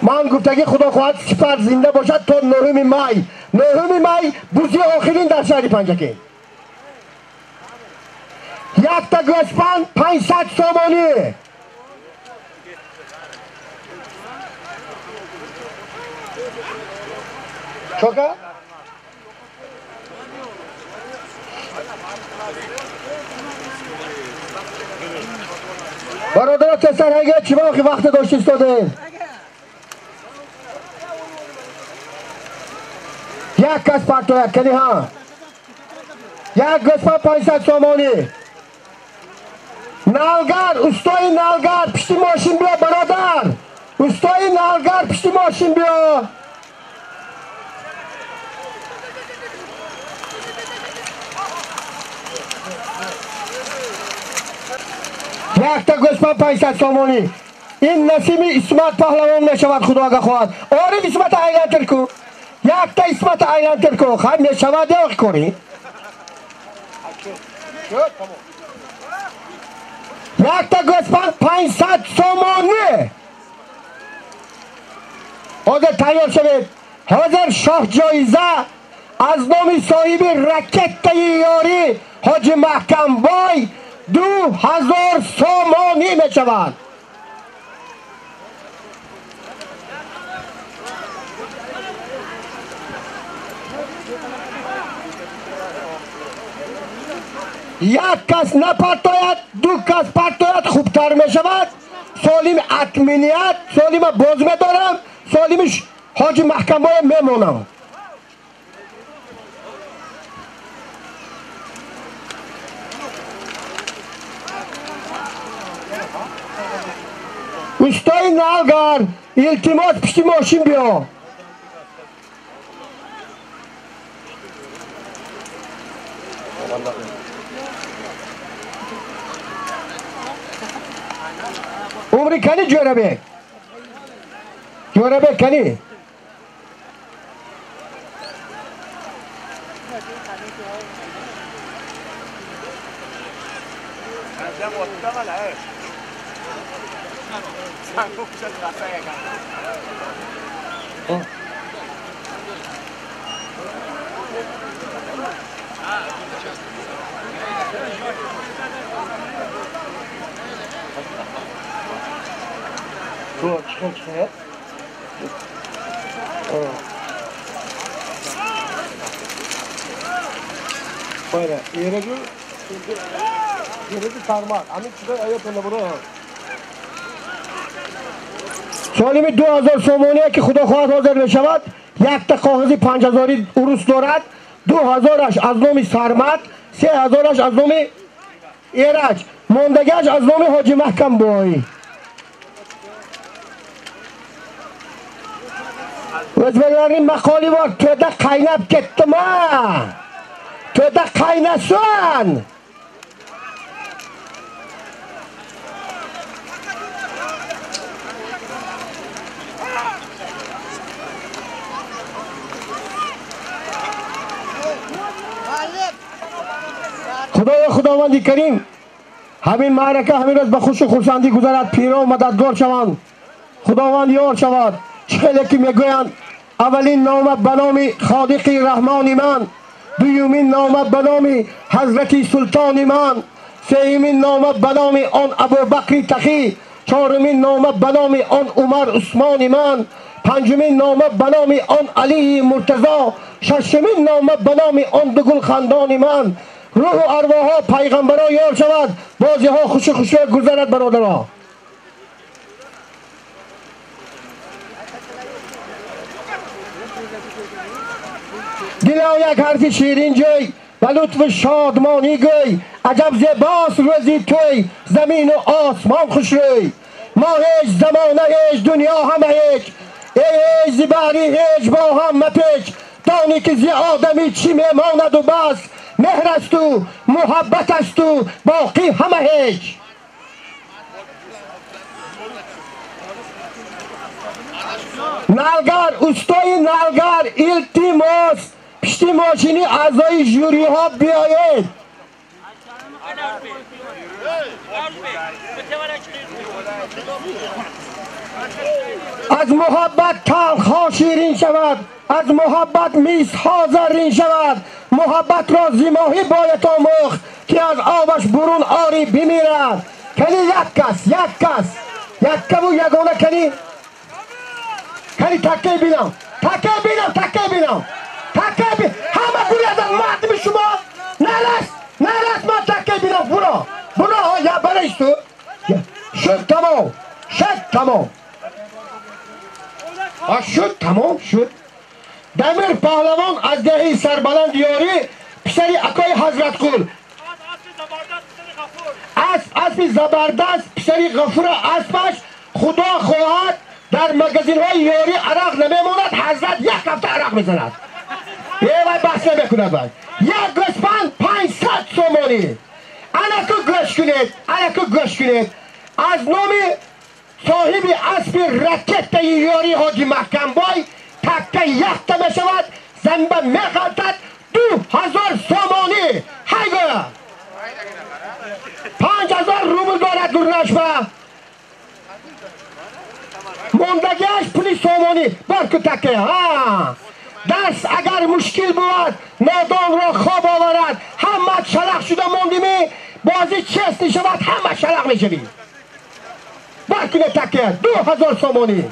من گفتگی خدا خواهد سپر زنده باشد تا 9 می بوزی آخرین در شهر پنجکی یک تا گوسفند 500 سامانی چوکا برادر کسر اگه چی باقی وقت داشت استاده یک کس پرتو یک کنی ها یک گسفند 500 سامانی نالگر استای نالگر پشتی ماشین بیا برادر استای نالگر پشتی ماشین بیا یک تا گوسفند 500 سامانی این نسیم اسمت پهلوان نشود خدا اگه خواهد آره اسمت ایلانتر کو یک تا اسمت ایلانتر کو خواهد نشود یا کنی یک تا گوسفند 500 سامانی حاضر تیار شوید حاضر شاه جایزه از نام صاحب رکت یاری حاج محکم بای 2000 سامانی می شود یک کس نپرتاید دو کس پرتاید خوبتر می شود سالم اطمینیت سالم باز می دارم سالمش حاج محکم بای می مانم استای نالگر التماس پشتی ماشین بیا عمری کنی جوربه کنی Böyle yeregi sarmak. Amin çıkar ayet öyle buraya. سالمی 2000 سامانیه که خدا خواهد حاضر بشود یک تا کاغذی 5000 عروس دارد 2000اش از نام سرمت 3000اش از نام ایرج موندگیش از نام حاجی محکم بایی وزبرین مقالی بار تو ده قینب کتما تو ده قینسون خداوند کریم همین معرکه همین روز به خوش و خرسندی گذرد پیرا و مددگار شوند خداوند یار شود چخیلی که میگویند اولین نام به نام خالق رحمان من دومین نام به نام حضرت سلطان من سومین نام به نام آن ابوبکر تقی چهارمین نام به نام آن عمر عثمان من پنجمین نام به نام آن علی مرتضی ششمین نام به نام آن دو گل خاندان من روح و ارواح پیغمبران یار شود، بازی ها خوشی خوشی گذرد برادرها. دلا یک حرف شیرین جوی و لطف شادمانی گوی، عجب زیباست روزی توی زمین و آسمان خوش روی. ما هیچ زمانه هیچ دنیا هم هیچ، ای زبری هیچ با هم مپیچ. دانی که زی آدمی چی میماند و بس، مهر است و محبت است و باقی همه هیچ. نلگر استای نلگر التماس پشتی ماشینی اعضای جوری ها بیایید. از محبت تلخ ها شیرین شود، از محبت میز ها زرین شود. محبت را زیماهی باید آموخت که از آبش برون آری بمیرد. کنی یک کس یک کبو یگانه کنی تکه بینم همه گویدن مردم شما نرست من تکه بینم. برا یا برایش تو شد تمام شد. دمیر پهلوان از دهی سربلند یاری پسری اکای حضرت قول، اسب زبردست پسری غفور اسبش خدا خواهد در مگزین های یاری عرق نمیموند، حضرت یک هفته عرق میزند. وای بحث نمیکند وای. یک گوسفند 500 سومانی. الکو گوش کنید از نام صاحب اسب رکت یاری حاجی محکم بای تکه یخته میشود، زنبه میخلطد 2000 سومانی. هیگه 5000 روبل دارد گرنشبه موندگیش پولی سومانی برکو تکه. درس اگر مشکل بود نادان را خواب آورد، همه شلق شده موندیمی بازی چست نشود، همه شلق میشوی. برکنه تکه 2000 سومانی.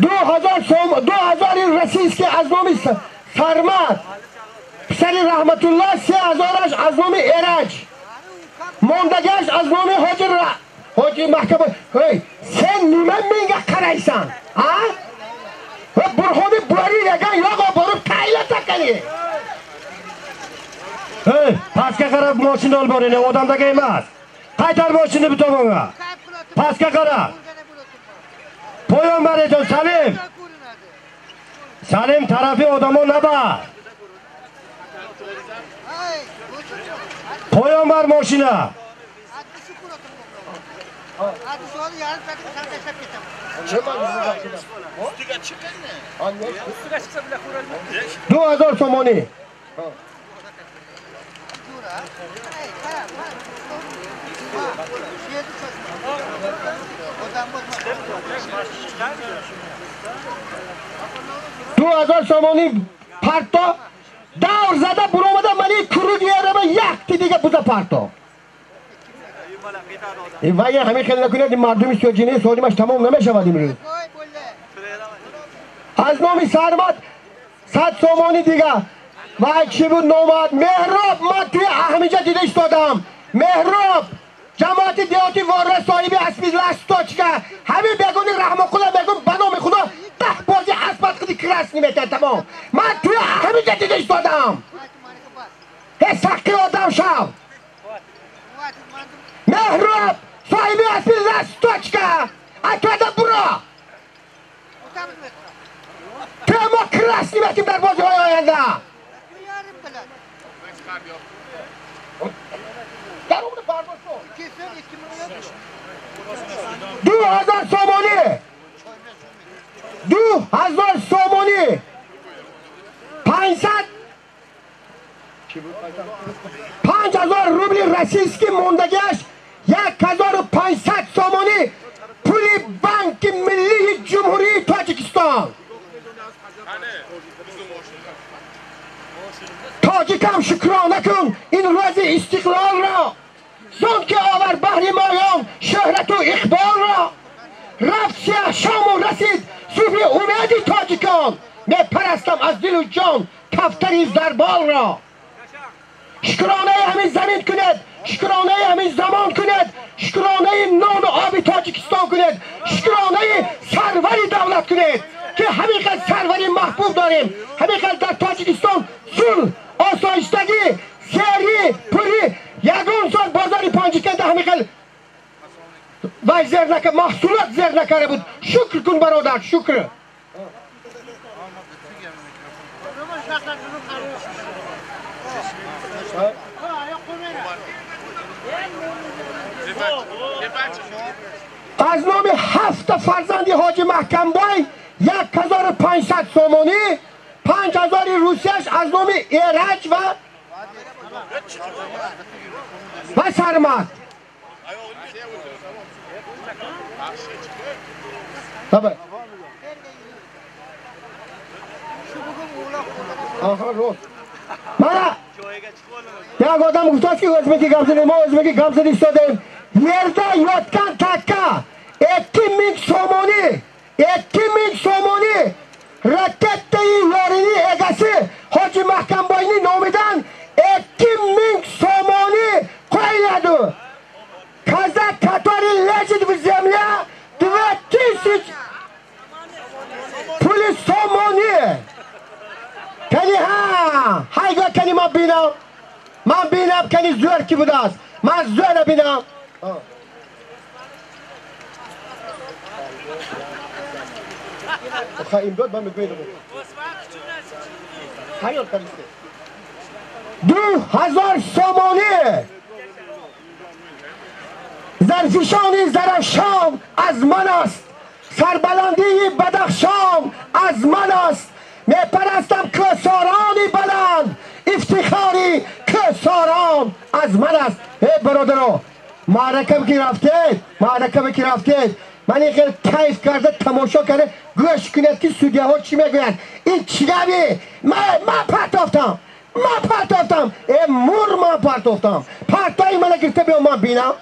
2000 این رسیز که از نام سرمد پسری رحمت الله، 3000ش از نام ایرج، موندگیش از نام حاجی محکمه. سن نیمه مینگه قرایسان و برهانی باری لگن یا برو تایله تکنی. پس که قرار ماشین دال بارینه آدم دگه ایماز قیتر ماشینه بیتو بانگا. پس که قرار پایان بریتون سلیم طرفی آدمو نبر پایان بر ماشینه. دو 2000 سومانی. دو 2000 سومانی پرتا دور زده برو آمده منی کرو دیاره با یک دیگه بوده پرتا. وای همین خیلی نکنید این مردمی سوجینه سودیمش تمام نمیشود امروز. از نامی سرمت 100 سومانی دیگه. وای چی بود نومد مهراب. من توی احمیجه دیدش دادم مهراب جماعت دیاتی وارد صاحبی اسبی لستاچ که همین بگونی رحمه خدا بگون بنام خدا ده بازی اسبت خودی کرس نمیکن تمام. من توی احمیجه دیدش دادم هی سخی آدم شو مهراب صاحبی اسبی لستاچ که اکده برا که ما کرس نمیکن در بازی های آینده. دو 2000 سومانی. 2000 سومانی 5000 روبلی رسیسکی موندگیش 1500 سومانی پولی بانک ملی جمهوری تاجیکستان. تاجیکم شکرانه کن این روز استقلال را، زن که آور بحری مایان شهرت و اقبال را. رفت سیاه شام و رسید صبح اومدی تاجیکان، می پرستم از دل و جان کفتر ضعیف در بال را. شکرانه همین زمین کند، شکرانه همین زمان کند، شکرانه نان و آب تاجیکستان کند، شکرانه سروری دولت کند که همینقدر سروری محبوب داریم. همینقدر در تاجیکستان صلح، آسایشتگی، سری، پولی، یگان سال بازاری پنجکند همینقدر وای زیر نکرد، محصولات زیر نکرده بود. شکر کن برادر، شکر. از نام 7 فرزندی حاجی محکم بای 1500 سومانی، 5000 روسیش از نام ایرج و سرمت. طبعا آها روز mana یک آدم گفتاست که özbeki gamzeli ما özbeki gamzeli istedیم yerde yotgan takka 2000 somoni 2000 somoni raketteyi yorini egasi Hoji Mahkamboyni nomidan 2000 somoni qo'yiladi. Kazak который лежит в земле 2000 puli somoni. Kani ha, hayga kani man binam kani zo'r ki budas. Man zo'r binam. Xayim dod ben beynam. Hayır karıştı. 2000 somoni. زرفشانی زرفشان از من است، سربلندی بدخشان از من است. میپرستم کسارانی بلند، افتخاری کساران از من است. ای برادران، معرکه که رفتید من این کیف کرده تماشا کرده گوش کنید که سودیه ها چی میگوید. این چی گوی؟ من پرتافتم ای مور من پرتافتم. پرتای من گرفته بیام من بینم.